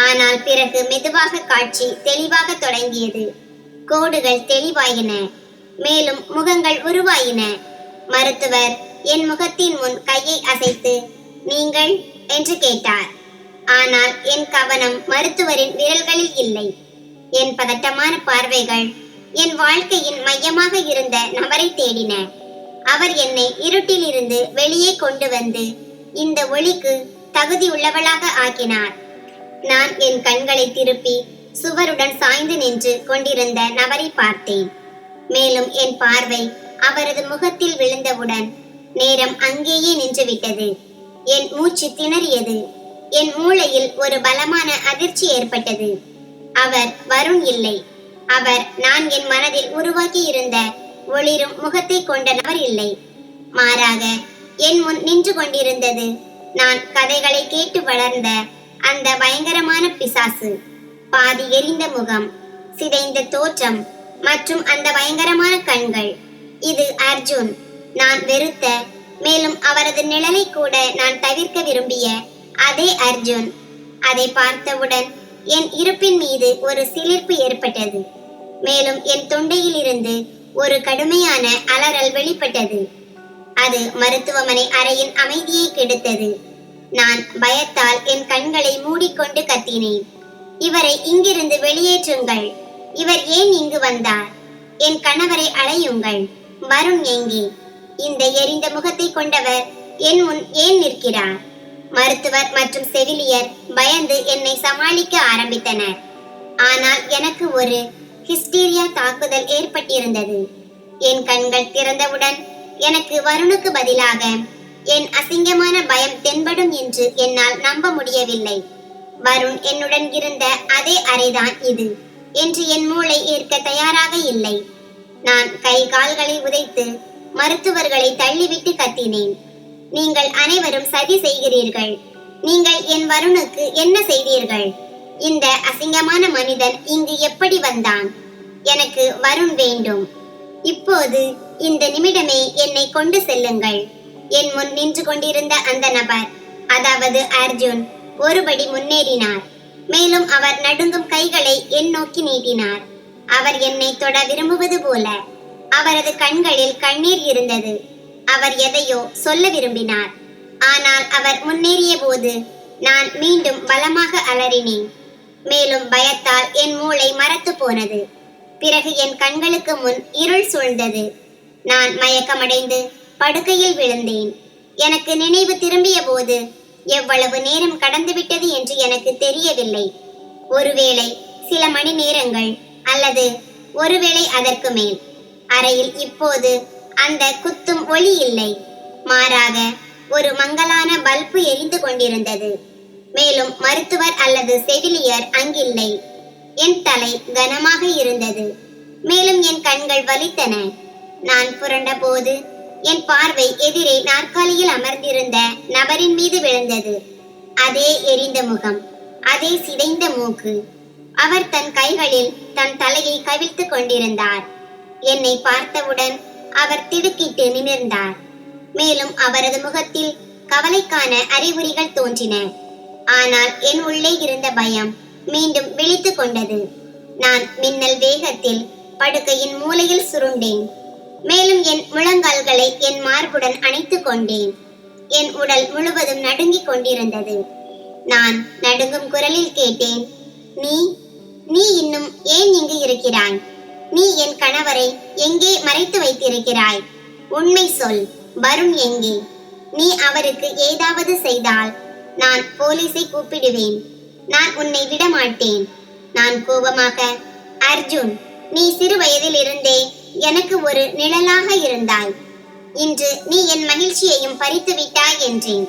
ஆனால் பிறகு மெதுவாக காட்சி தெளிவாக தொடங்கியது. கோடுகள் தெளிவாயின. மேலும் முகங்கள் உருவாயின. மருத்துவர் என் முகத்தின் முன் கையை அசைத்து, நீங்கள் என்று கேட்டார். ஆனால் என் கவனம் மருத்துவரின் விரல்களில் இல்லை. என் பதட்டமான பார்வைகள் என் வாழ்க்கையின் மையமாக இருந்த நபரை தேடின. அவர் என்னை இருட்டில் இருந்து வெளியே கொண்டு வந்து இந்த ஒளிக்கு தகுதி உள்ளவளாக ஆக்கினார். நான் என் கண்களை திருப்பி சுவருடன் சாய்ந்து நின்று கொண்டிருந்த நபரை பார்த்தேன். மேலும் என் பார்வை அவரது முகத்தில் விழுந்தவுடன் நேரம் அங்கேயே நின்றுவிட்டது. என் மூச்சு திணறியது. என் மூளையில் ஒரு பலமான அதிர்ச்சி ஏற்பட்டது. அவர் வருண் இல்லை. அவர் நான் என் மனதில் உருவாக்கி இருந்த ஒளிரும் முகத்தை கொண்ட நபர் இல்லை. மாறாக என் முன் நின்று கொண்டிருந்தது நான் கதைகளை கேட்டு வளர்ந்த அந்த பயங்கரமான பிசாசு. பாதி எரிந்த முகம், சிதைந்த தோற்றம் மற்றும் அந்த பயங்கரமான கண்கள். இது அர்ஜுன், நான் வெறுத்த, மேலும் அவரது நிழலை கூட நான் தவிர்க்க விரும்பிய அதே அர்ஜுன். அதை பார்த்தவுடன் என் இருப்பின் மீது ஒரு சிலிர்ப்பு ஏற்பட்டது. மேலும் என் தொண்டையில் இருந்து ஒரு கடுமையான அலறல் வெளிப்பட்டது. அது மருத்துவமனை அறையின் அமைதியை கெடுத்தது. நான் பயத்தால் என் கண்களை மூடிக்கொண்டு கத்தினேன், இவரை இங்கிருந்து வெளியேற்றுங்கள். இவர் ஏன் இங்கு வந்தார்? என் கணவரை அழையுங்கள். வருண் எங்கே? இந்த எரிந்த முகத்தை கொண்டவர் என் முன் ஏன் நிற்கிறார்? மருத்துவர் மற்றும் செவிலியர் பயந்து என்னை சமாளிக்க ஆரம்பித்தனர். ஆனால் எனக்கு ஒரு ஹிஸ்டீரியா தாக்குதல் ஏற்பட்டிருந்தது. என் கண்கள் திறந்தவுடன் எனக்கு வருணுக்கு பதிலாக என் அசிங்கமான பயம் தென்படும் என்று என்னால் நம்ப முடியவில்லை. வருண் என்னுடன் இருந்த அதே அறைதான் இது என்று என் மூளை ஏற்க தயாராக இல்லை. நான் கை கால்களை உதைத்து மருத்துவர்களை தள்ளிவிட்டு கத்தினேன், நீங்கள் அனைவரும் சதி செய்கிறீர்கள். நீங்கள் என் வருணுக்கு என்ன செய்தீர்கள்? இந்த அசிங்கமான மனிதன் இங்கு எப்படி வந்தான்? எனக்கு வருண் வேண்டும். இப்போது இந்த நிமிடமே என்னை கொண்டு செல்லுங்கள். என் முன் நின்று கொண்டிருந்த அந்த நபர், அதாவது அர்ஜுன், ஒருபடி முன்னேறினார். மேலும் அவர் நடுங்கும் கைகளை என் நோக்கி நீட்டினார். அவர் என்னை தொட விரும்புவது போல. அவரது கண்களில் கண்ணீர் இருந்தது. அவர் எதையோ சொல்ல விரும்பினார். ஆனால் அவர் முன்னேறிய போது நான் மீண்டும் பலமாக அலறினேன். மேலும் பயத்தால் என் மூளை மரத்து போனது. பிறகு என் கண்களுக்கு முன் இருள் சூழ்ந்தது. நான் மயக்கமடைந்து படுக்கையில் விழுந்தேன். எனக்கு நினைவு திரும்பிய போது எவ்வளவு நேரம் கடந்துவிட்டது என்று எனக்கு தெரியவில்லை. ஒருவேளை சில மணி நேரங்கள் அல்லது ஒருவேளை அதற்கு மேல். அறையில் இப்போது அந்த குத்தும் ஒளி இல்லை. மாறாக ஒரு மங்கலான பல்பு எரிந்து கொண்டிருந்தது. மேலும் மருத்துவர் அல்லது செவிலியர் அங்கில்லை. என் தலை கனமாக இருந்தது. மேலும் என் கண்கள் வலித்தன. நான் புரண்ட போது என் பார்வை எதிரே நாற்காலியில் அமர்ந்திருந்த நபரின் மீது விழுந்தது. அதே எரிந்த முகம், அதே சிதைந்த மூக்கு. அவர் தன் கைகளில் தன் தலையை கவிழ்த்து கொண்டிருந்தார். என்னை பார்த்தவுடன் அவர் திடுக்கிட்டு நிமிர்ந்தார். மேலும் அவரது முகத்தில் கவலைக்கான அறிகுறிகள் தோன்றின. ஆனால் என் உள்ளே இருந்த பயம் மீண்டும் விழித்து கொண்டது. நான் மின்னல் வேகத்தில் படுக்கையின் மூலையில் சுருண்டேன். மேலும் என் முழங்கால்களை என் மார்புடன் அணைத்துக் கொண்டேன். என் உடல் முழுவதும் நடுங்கிக் கொண்டிருந்தது. நான் நடுங்கும் குரலில் கேட்டேன், நீ நீ இன்னும் ஏன் இங்கு இருக்கிறாய்? நீ என் கணவரை எங்கே மறைத்து வைத்திருக்கிறாய்? உண்மை சொல், வருண் எங்கே? நீ அவருக்கு ஏதாவது செய்தால் நான் போலீஸை கூப்பிடுவேன். நான் உன்னை விட மாட்டேன். நான் கோபமாக, அர்ஜுன், நீ சிறு வயதில் இருந்தே எனக்கு ஒரு நிழலாக இருந்தாய். இன்று நீ என் மகிழ்ச்சியையும் பறித்து விட்டாய் என்றேன்.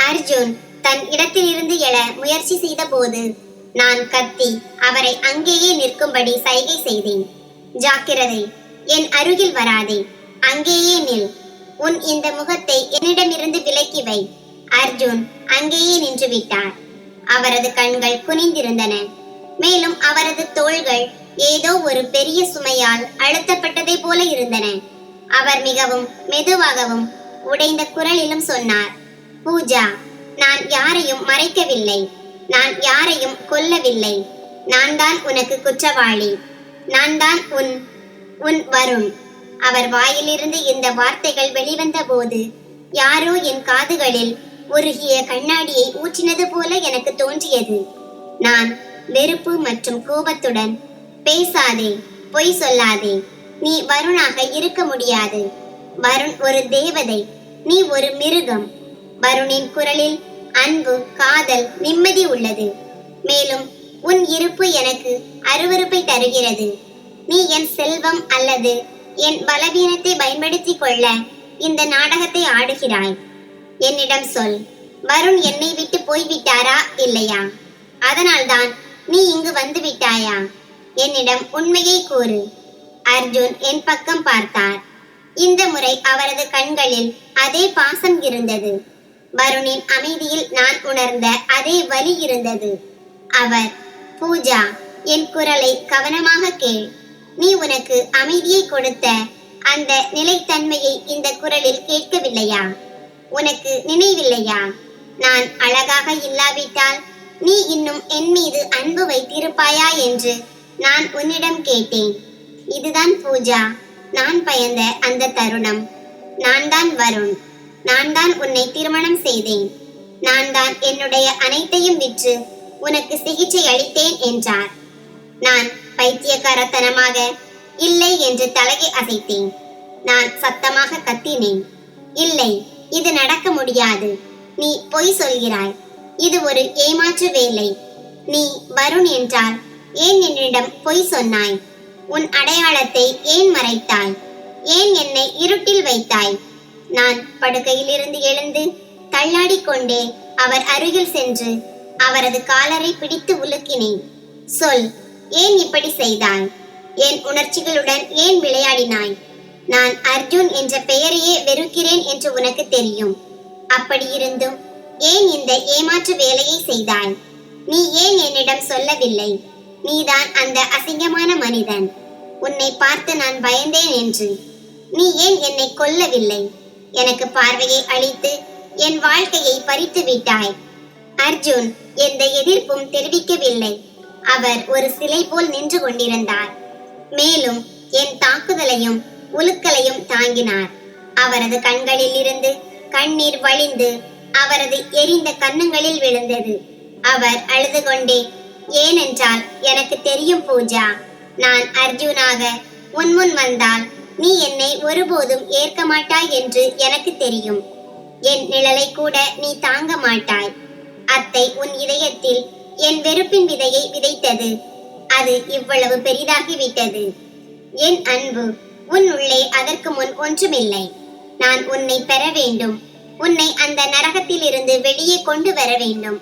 அர்ஜுன் தன் இடத்திலிருந்து எழ முயற்சி செய்த போது நான் கத்தி அவரை அங்கேயே நிற்கும்படி சைகை செய்தேன். ஜாக்கிரதை, என் அருகில் வராதே, அங்கேயே நில். உன் இந்த முகத்தை என்னிடமிருந்து விலக்கி வை. அர்ஜுன் அங்கேயே நின்று விட்டார். அவரது கண்கள் குனிந்திருந்தன. மேலும் அவரது தோள்கள் ஏதோ ஒரு பெரிய சுமையால் அழுத்தப்பட்டதை போல இருந்தன. அவர் மிகவும் மெதுவாகவும் உடைந்த குரலிலும் சொன்னார், பூஜா, நான் யாரையும் மறைக்கவில்லை. நான் யாரையும் கொல்லவில்லை. நான் தான் உனக்கு குற்றவாளி. நான் தான் உன் வருண். அவர் வாயிலிருந்து இந்த வார்த்தைகள் வெளிவந்த போது யாரோ என் காதுகளில் உருகிய கண்ணாடியை ஊற்றினது போல எனக்கு தோன்றியது. நான் வெறுப்பு மற்றும் கோபத்துடன், பேசாதே, பொய் சொல்லாதே, நீ வருணாக இருக்க முடியாது. வருண் ஒரு தேவதை, நீ ஒரு மிருகம். வருணின் குரலில் அன்பு, காதல், நிம்மதி உள்ளது. மேலும் உன் இருப்பு எனக்கு அருவருப்பை தருகிறது. நீ என் செல்வம் அல்லது என் பலவீனத்தை பயன்படுத்திக் கொள்ள இந்த நாடகத்தை ஆடுகிறாய். என்னிடம் சொல், வருண் என்னை விட்டு போய்விட்டாரா இல்லையா? அதனால்தான் நீ இங்கு வந்து விட்டாயா? என்னிடம் உண்மையை கூறு. அர்ஜுன் என் பக்கம் பார்த்தார். இந்த முறை அவரது கண்களில் அதே பாசம் இருந்தது. வருணின் அமைதியில் நான் உணர்ந்த அதே வலி இருந்தது. அவர், பூஜா, என் குரலை கவனமாக கேள். நீ உனக்கு அமைதியை கொடுத்த அந்த நிலைத்தன்மையை இந்த குரலில் கேட்கவில்லையா? உனக்கு நினைவில்லையா? நான் அழகாக இல்லாவிட்டால் நீ இன்னும் என் மீது அன்பு வைத்திருப்பாயா என்று நான் உன்னிடம் கேட்டேன். இதுதான் பூஜா, நான் பயந்த அந்த தருணம். நான் தான் வருண். நான் தான் உன்னை திருமணம் செய்தேன். நான் தான் என்னுடைய அனைத்தையும் விற்று உனக்கு சிகிச்சை அளித்தேன் என்றார். நான் பைத்தியக்காரத்தனமாக இல்லை என்று தலையை அசைத்தேன். நான் சத்தமாக கத்தினேன். இல்லை, இது நடக்க முடியாது. நீ பொய் சொல்கிறாய். இது ஒரு ஏமாற்று வேலை. நீ வருண் என்றால் ஏன் என்னிடம் பொய் சொன்னாய்? உன் அடையாளத்தை ஏன் மறைத்தாய்? ஏன் என்னை இருட்டில் வைத்தாய்? நான் படுக்கையிலிருந்து எழுந்து தள்ளாடிக் கொண்டே அவர் அருகில் சென்று அவரது காலரை பிடித்து உலுக்கினேன். சொல், ஏன் இப்படி செய்தாய்? என் உணர்ச்சிகளுடன் ஏன் விளையாடினாய்? நான் அர்ஜுன் என்ற பெயரையே வெறுக்கிறேன் என்று உனக்கு தெரியும். அப்படியிருந்தும் ஏன் இந்த ஏமாற்று வேலையை செய்தாய்? நீ ஏன் என்னிடம் சொல்லவில்லை? நீதான் அந்த அசிங்கமான மனிதன். உன்னை பார்த்து நான் பயந்தேன் என்று. நீ ஏன் என்னை கொல்லவில்லை? எனக்கு பார்வையை அளித்து என் வாழ்க்கையை பறித்து விட்டாய். அர்ஜுன் எந்த எதிர்ப்பும் தெரிவிக்கவில்லை. அவர் ஒரு சிலை போல் நின்று கொண்டிருந்தார். மேலும் என் தாக்குதலையும் உலுக்கலையும் தாங்கினார். அவரது கண்களில் இருந்து கண்ணீர் வழிந்து அவரது எரிந்த கன்னங்களில் விழுந்தது. அவர் அழுது கொண்டே, ஏனென்றால் எனக்கு தெரியும் பூஜா, நான் அர்ஜுனாக உன் முன் வந்தால் நீ என்னை ஒருபோதும் ஏற்க மாட்டாய் என்று எனக்கு தெரியும். என் நிழலை கூட நீ தாங்க மாட்டாய். அத்தை உன் இதயத்தில் என் வெறுப்பின் விதையை விதைத்தது. அது இவ்வளவு பெரிதாகிவிட்டது. என் அன்பு, உன் உள்ளே அதற்கு முன் ஒன்றுமில்லை. நான் உன்னை பெற வேண்டும். உன்னை அந்த நரகத்தில் இருந்து வெளியே கொண்டு வர வேண்டும்.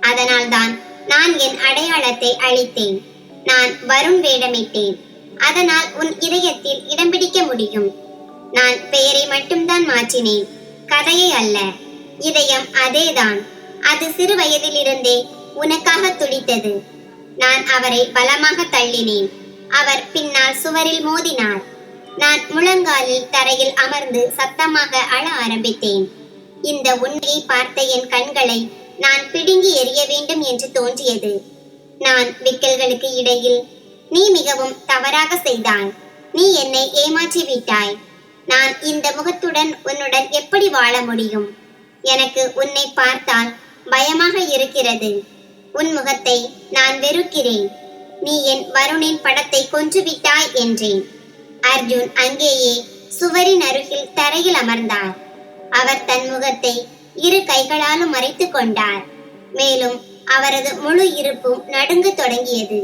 அதனால்தான் நான் என் அடையாளத்தை அழித்தேன். நான் வருண் வேடமிட்டேன். அதனால் உன் இதயத்தில் இடம் பிடிக்க முடியும். நான் பெயரை மட்டும்தான் மாற்றினேன், கதையை அல்ல. இதயம் அதேதான். அது சிறு வயதிலிருந்தே உனக்காக துடித்தது. நான் அவரை பலமாக தள்ளினேன். அவர் பின்னால் சுவரில் மோதினார். நான் முழங்காலில் தரையில் அமர்ந்து சத்தமாக அழ ஆரம்பித்தேன். இந்த உண்மையை பார்த்த என் கண்களை நான் பிடுங்கி எறிய வேண்டும் என்று தோன்றியது. நான் விக்கல்களுக்கு இடையில், நீ மிகவும் தவறாக செய்தாய். நீ என்னை ஏமாற்றி விட்டாய். நான் இந்த முகத்துடன் உன்னுடன் எப்படி வாழ முடியும்? எனக்கு உன்னை பார்த்தால் பயமாக இருக்கிறது. உன் முகத்தை நான் வெறுக்கிறேன். நீ என் வருணின் படத்தை கொன்றுவிட்டாய் என்றேன். அர்ஜுன் அங்கேயே சுவரின் அருகில் தரையில் அமர்ந்தார். அவர் தன் முகத்தை இரு கைகளாலும் மறைத்துக் கொண்டார். மேலும் அவரது முழு இருப்பும் நடுங்க தொடங்கியது.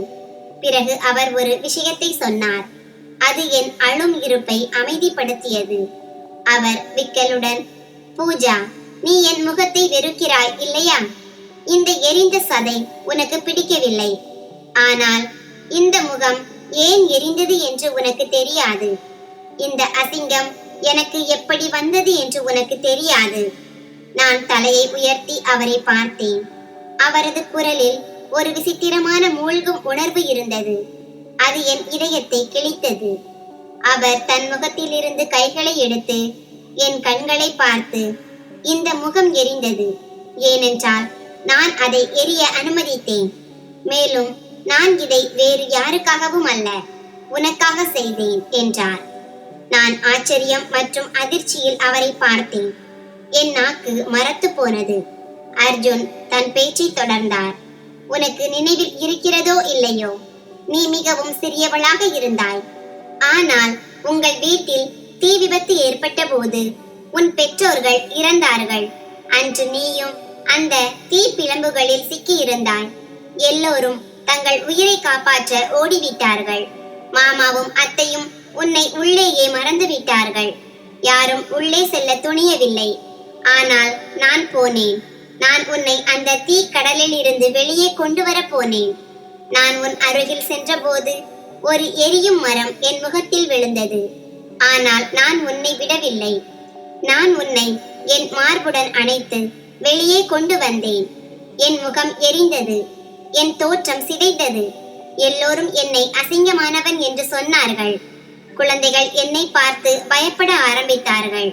பிறகு அவர் ஒரு விஷயத்தை சொன்னார். அது என் அழும் இருப்பை அமைதிப்படுத்தியது. அவர் விக்கலுடன், பூஜா, நீ என் முகத்தை வெறுக்கிறாய் இல்லையா? இந்த எரிந்த சதை உனக்கு பிடிக்கவில்லை. ஆனால் இந்த முகம் ஏன் எரிந்தது என்று உனக்கு தெரியாது. இந்த அசிங்கம் எனக்கு எப்படி வந்தது என்று உனக்கு தெரியாது. நான் தலையை உயர்த்தி அவரை பார்த்தேன். அவரது குரலில் ஒரு விசித்திரமான மூழ்கும் உணர்வு இருந்தது. அது என் இதயத்தை கிழித்தது. அவர் தன் முகத்தில் இருந்து கைகளை எடுத்து என் கண்களை பார்த்து, இந்த முகம் எரிந்தது. ஏனென்றால் நான் அதை எரிய அனுமதித்தேன். மேலும் நான் இதை வேறு யாருக்காகவும் அல்ல, உனக்காக செய்தேன் என்றார். நான் ஆச்சரியம் மற்றும் அதிர்ச்சியில் அவரை பார்த்தேன். என் நாக்கு மரத்து போனது. அர்ஜுன் தன் பேச்சை தொடர்ந்தார். உனக்கு நினைவில் இருக்கிறதோ இல்லையோ, நீ மிகவும் சிறியவளாக இருந்தாய். ஆனால் உங்கள் வீட்டில் தீ விபத்து ஏற்பட்ட போது உன் பெற்றோர்கள் இறந்தார்கள். அன்று நீயும் அந்த தீ பிளம்புகளில் சிக்கி இருந்தாய். எல்லோரும் தங்கள் உயிரை காப்பாற்ற ஓடிவிட்டார்கள். மாமாவும் அத்தையும் உன்னை உள்ளேயே மறந்து விட்டார்கள். யாரும் உள்ளே செல்ல துணியவில்லை. ஆனால் நான் போனேன். நான் உன்னை அந்த தீ கடலில் இருந்து வெளியே கொண்டு வர போனேன். நான் உன் அருகில் சென்றபோது ஒரு எரியும் மரம் என் முகத்தில் விழுந்தது. ஆனால் நான் உன்னை விடவில்லை. நான் உன்னை என் மார்புடன் அணைத்து வெளியே கொண்டு வந்தேன். என் முகம் எரிந்தது, என் தோற்றம் சிதைந்தது. எல்லோரும் என்னை அசிங்கமானவன் என்று சொன்னார்கள். குழந்தைகள் என்னை பார்த்து பயப்பட ஆரம்பித்தார்கள்.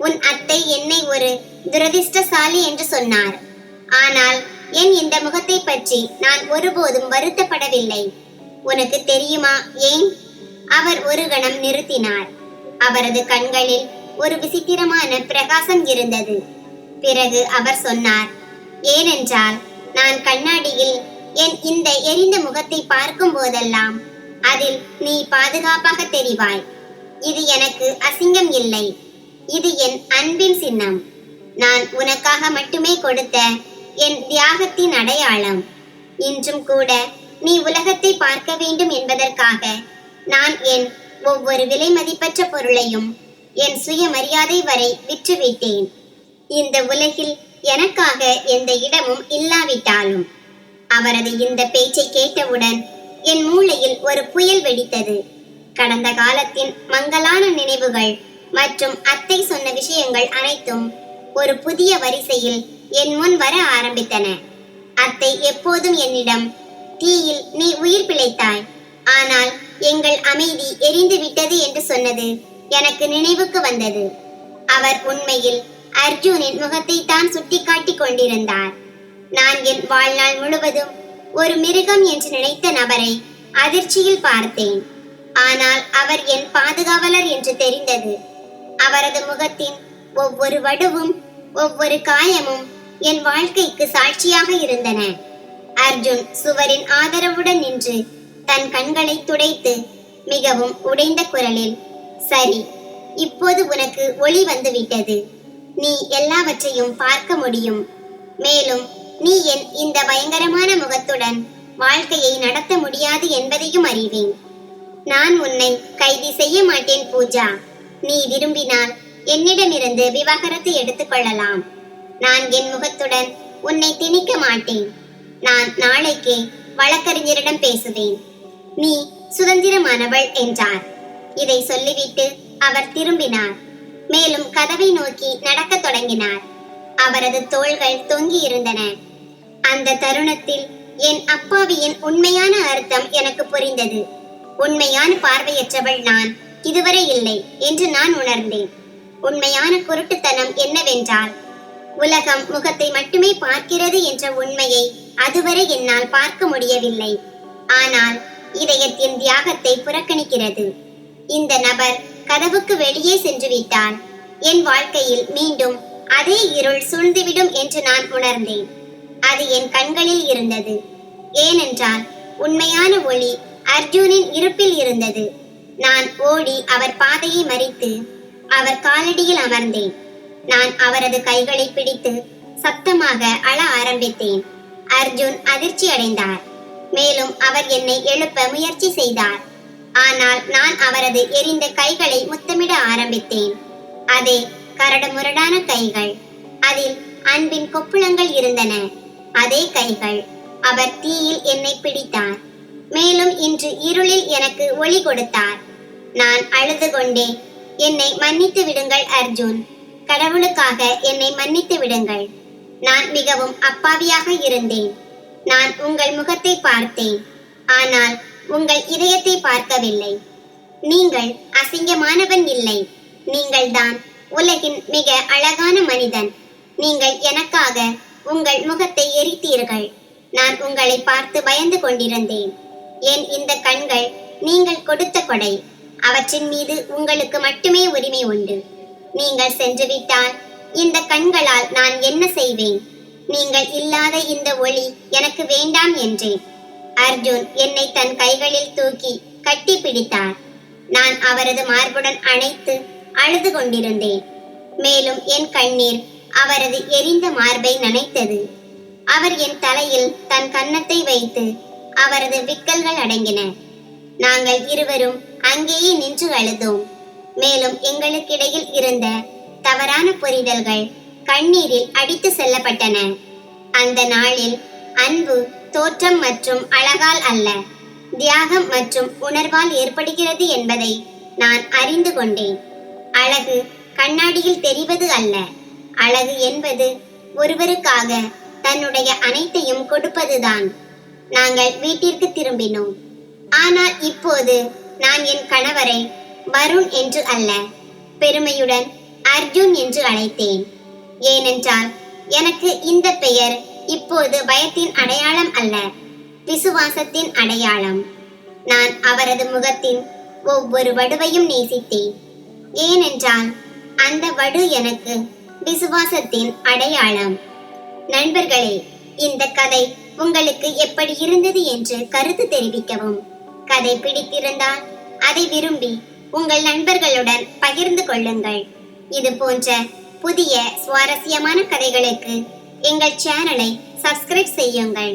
உன் அத்தை என்னை ஒரு துரதிர்ஷ்டசாலி என்று சொன்னார். ஆனால் என் இந்த முகத்தை பற்றி நான் ஒருபோதும் வருத்தப்படவில்லை. உனக்கு தெரியுமா ஏன்? அவர் ஒரு கணம் நிறுத்தினார். அவரது கண்களில் ஒரு விசித்திரமான பிரகாசம் இருந்தது. பிறகு அவர் சொன்னார், ஏனென்றால் நான் கண்ணாடியில் என் இந்த எரிந்த முகத்தை பார்க்கும் போதெல்லாம் அதில் நீ பாதுகாப்பாக தெரிவாய். இது எனக்கு அசிங்கம் இல்லை, இது என் அன்பின் சின்னம். நான் உனக்காக மட்டுமே கொடுத்த என் தியாகத்தின் அடையாளம். இன்றும் கூட நீ உலகத்தை பார்க்க வேண்டும் என்பதற்காக நான் என் ஒவ்வொரு விலை மதிப்பற்ற பொருளையும் என் சுயமரியாதை வரை விற்றுவிட்டேன். இந்த உலகில் எனக்காக எந்த இடமும் இல்லாவிட்டாலும். அவரது இந்த பேச்சை கேட்டவுடன் என் மூளையில் ஒரு புயல் வெடித்தது. கடந்த காலத்தின் மங்கலான நினைவுகள் மற்றும் அத்தை சொன்ன விஷயங்கள் அனைத்தும் ஒரு புதிய வரிசையில் என் முன் வர ஆரம்பித்தன. அத்தை எப்போதும் என்னிடம், தீயில் நீ உயிர் பிழைத்தாய், ஆனால் எங்கள் அமைதி எரிந்து விட்டது என்று சொன்னது எனக்கு நினைவுக்கு வந்தது. அவர் உண்மையில் அர்ஜுனின் முகத்தை தான் சுட்டிக்காட்டிக் கொண்டிருந்தார். நான் என் வாழ்நாள் முழுவதும் ஒரு மிருகம் என்று நினைத்த நபரை அதிர்ச்சியில் பார்த்தேன். ஆனால் அவர் என் பாதுகாவலர் என்று தெரிந்தது. அவரது முகத்தின் ஒவ்வொரு வடுவும் ஒவ்வொரு காயமும் என் வாழ்க்கைக்கு சாட்சியாக இருந்தன. அர்ஜுன் சுவரின் ஆதரவுடன் நின்று தன் கண்களை துடைத்து மிகவும் உடைந்த குரலில், சரி, இப்போது உனக்கு ஒளி வந்துவிட்டது. நீ எல்லாவற்றையும் பார்க்க முடியும். மேலும் நீ என் இந்த பயங்கரமான முகத்துடன் வாழ்க்கையை நடத்த முடியாது என்பதையும் அறிவேன். நான் உன்னை கைது செய்ய மாட்டேன் பூஜா. நீ விரும்பினால் என்னிடமிருந்து விவாகரத்து எடுத்துக்கொள்ளலாம். நான் என் முகத்துடன் உன்னை திணிக்க மாட்டேன். நான் நாளைக்கே வழக்கறிஞரிடம் பேசுவேன். நீ சுதந்திரமானவள் என்றார். இதை சொல்லிவிட்டு அவர் திரும்பினார். மேலும் கதவை நோக்கி நடக்கத் தொடங்கினார். அவரது தோள்கள் தொங்கி இருந்தன. அந்த தருணத்தில் என் அப்பாவியின் உண்மையான அர்த்தம் எனக்கு புரிந்தது. உண்மையான பார்வையற்றவள் நான் இதுவரை இல்லை என்று நான் உணர்ந்தேன். உண்மையான குருட்டுத்தனம் என்னவென்றால், உலகம் முகத்தை மட்டுமே பார்க்கிறது என்ற உண்மையை அதுவரை என்னால் பார்க்க முடியவில்லை. ஆனால் இதயத்தின் தியாகத்தை புறக்கணிக்கிறது. இந்த நபர் கதவுக்கு வெளியே சென்று விட்டால் என் வாழ்க்கையில் மீண்டும் அதே இருள் சூழ்ந்துவிடும் என்று நான் உணர்ந்தேன். அது என் கண்களில் இருந்தது. ஏனென்றால் உண்மையான ஒளி அர்ஜுனின் இருப்பில் இருந்தது. நான் ஓடி அவர் பாதையை மறித்து அவர் காலடியில் அமர்ந்தேன். நான் அவரது கைகளை பிடித்து சத்தமாக அழ ஆரம்பித்தேன். அர்ஜுன் அதிர்ச்சி அடைந்தார். மேலும் அவர் என்னை எழுப்ப முயற்சி செய்தார். ஆனால் நான் அவரது எரிந்த கைகளை முத்தமிட ஆரம்பித்தேன். அதே கரடுமுரடான கைகள், அதில் அன்பின் கொப்புளங்கள் இருந்தன. அதே கைகள். அவர் தீயில் என்னை பிடித்தார். மேலும் இன்று இருளில் எனக்கு ஒளி கொடுத்தார். நான் அழுது கொண்டே, என்னை மன்னித்து விடுங்கள் அர்ஜுன். கடவுளுக்காக என்னை மன்னித்து விடுங்கள். நான் மிகவும் அப்பாவியாக இருந்தேன். நான் உங்கள் முகத்தை பார்த்தேன், ஆனால் உங்கள் இதயத்தை பார்க்கவில்லை. நீங்கள் அசிங்கமானவன் இல்லை. நீங்கள் தான் உலகின் மிக அழகான மனிதன். நீங்கள் எனக்காக உங்கள் முகத்தை எரித்தீர்கள். நான் உங்களை பார்த்து பயந்து கொண்டிருந்தேன். என் இந்த கண்கள் நீங்கள் கொடுத்த கொடை. அவற்றின் மீது உங்களுக்கு மட்டுமே உரிமை உண்டு. நீங்கள் சென்றுவிட்டால் இந்த கண்களால் நான் என்ன செய்வேன்? நீங்கள் இல்லாத இந்த ஒளி எனக்கு வேண்டாம் என்றேன். அர்ஜுன் என்னை தன் கைகளில் தூக்கி கட்டி பிடித்தார். நான் அவரது மார்புடன் அணைத்து அழுது கொண்டிருந்தேன். மேலும் என் கண்ணீர் அவரது எரிந்த மார்பை நனைத்தது. அவர் என் தலையில் தன் கன்னத்தை வைத்து அவரது விக்கல்கள் அடங்கின. நாங்கள் இருவரும் அங்கேயே நின்று அழுதோம். மேலும் எங்களுக்கிடையில் இருந்த தவறான புரிதல்கள் கண்ணீரில் அடித்து செல்லப்பட்டன. அந்த நாளில் அன்பு தோற்றம் மற்றும் அழகால் அல்ல, தியாகம் மற்றும் உணர்வால் ஏற்படுகிறது என்பதை நான் அறிந்து கொண்டேன். அழகு கண்ணாடியில் தெரிவது அல்ல. அழகு என்பது ஒருவருக்காக தன்னுடைய அனைத்தையும் கொடுப்பதுதான். நாங்கள் வீட்டிற்கு திரும்பினோம். ஆனால் இப்போது நான் என் கணவரை வருண் என்று அல்ல, பெருமையுடன் அர்ஜுன் என்று அழைத்தேன். ஏனென்றால் எனக்கு இந்த பெயர் இப்போது பயத்தின் அடையாளம் அல்ல, விசுவாசத்தின் அடையாளம். நான் அவரது முகத்தின் ஒவ்வொரு வடுவையும் நேசித்தேன். ஏனென்றால் அந்த வடு எனக்கு விசுவாசத்தின் அடையாளம். நண்பர்களே, இந்த கதை உங்களுக்கு எப்படி இருந்தது என்று கருத்து தெரிவிக்கவும். கதை பிடித்திருந்தால் அதை விரும்பி உங்கள் நண்பர்களுடன் பகிர்ந்து கொள்ளுங்கள். இது போன்ற புதிய சுவாரஸ்யமான கதைகளுக்கு எங்கள் சேனலை சப்ஸ்கிரைப் செய்யுங்கள்.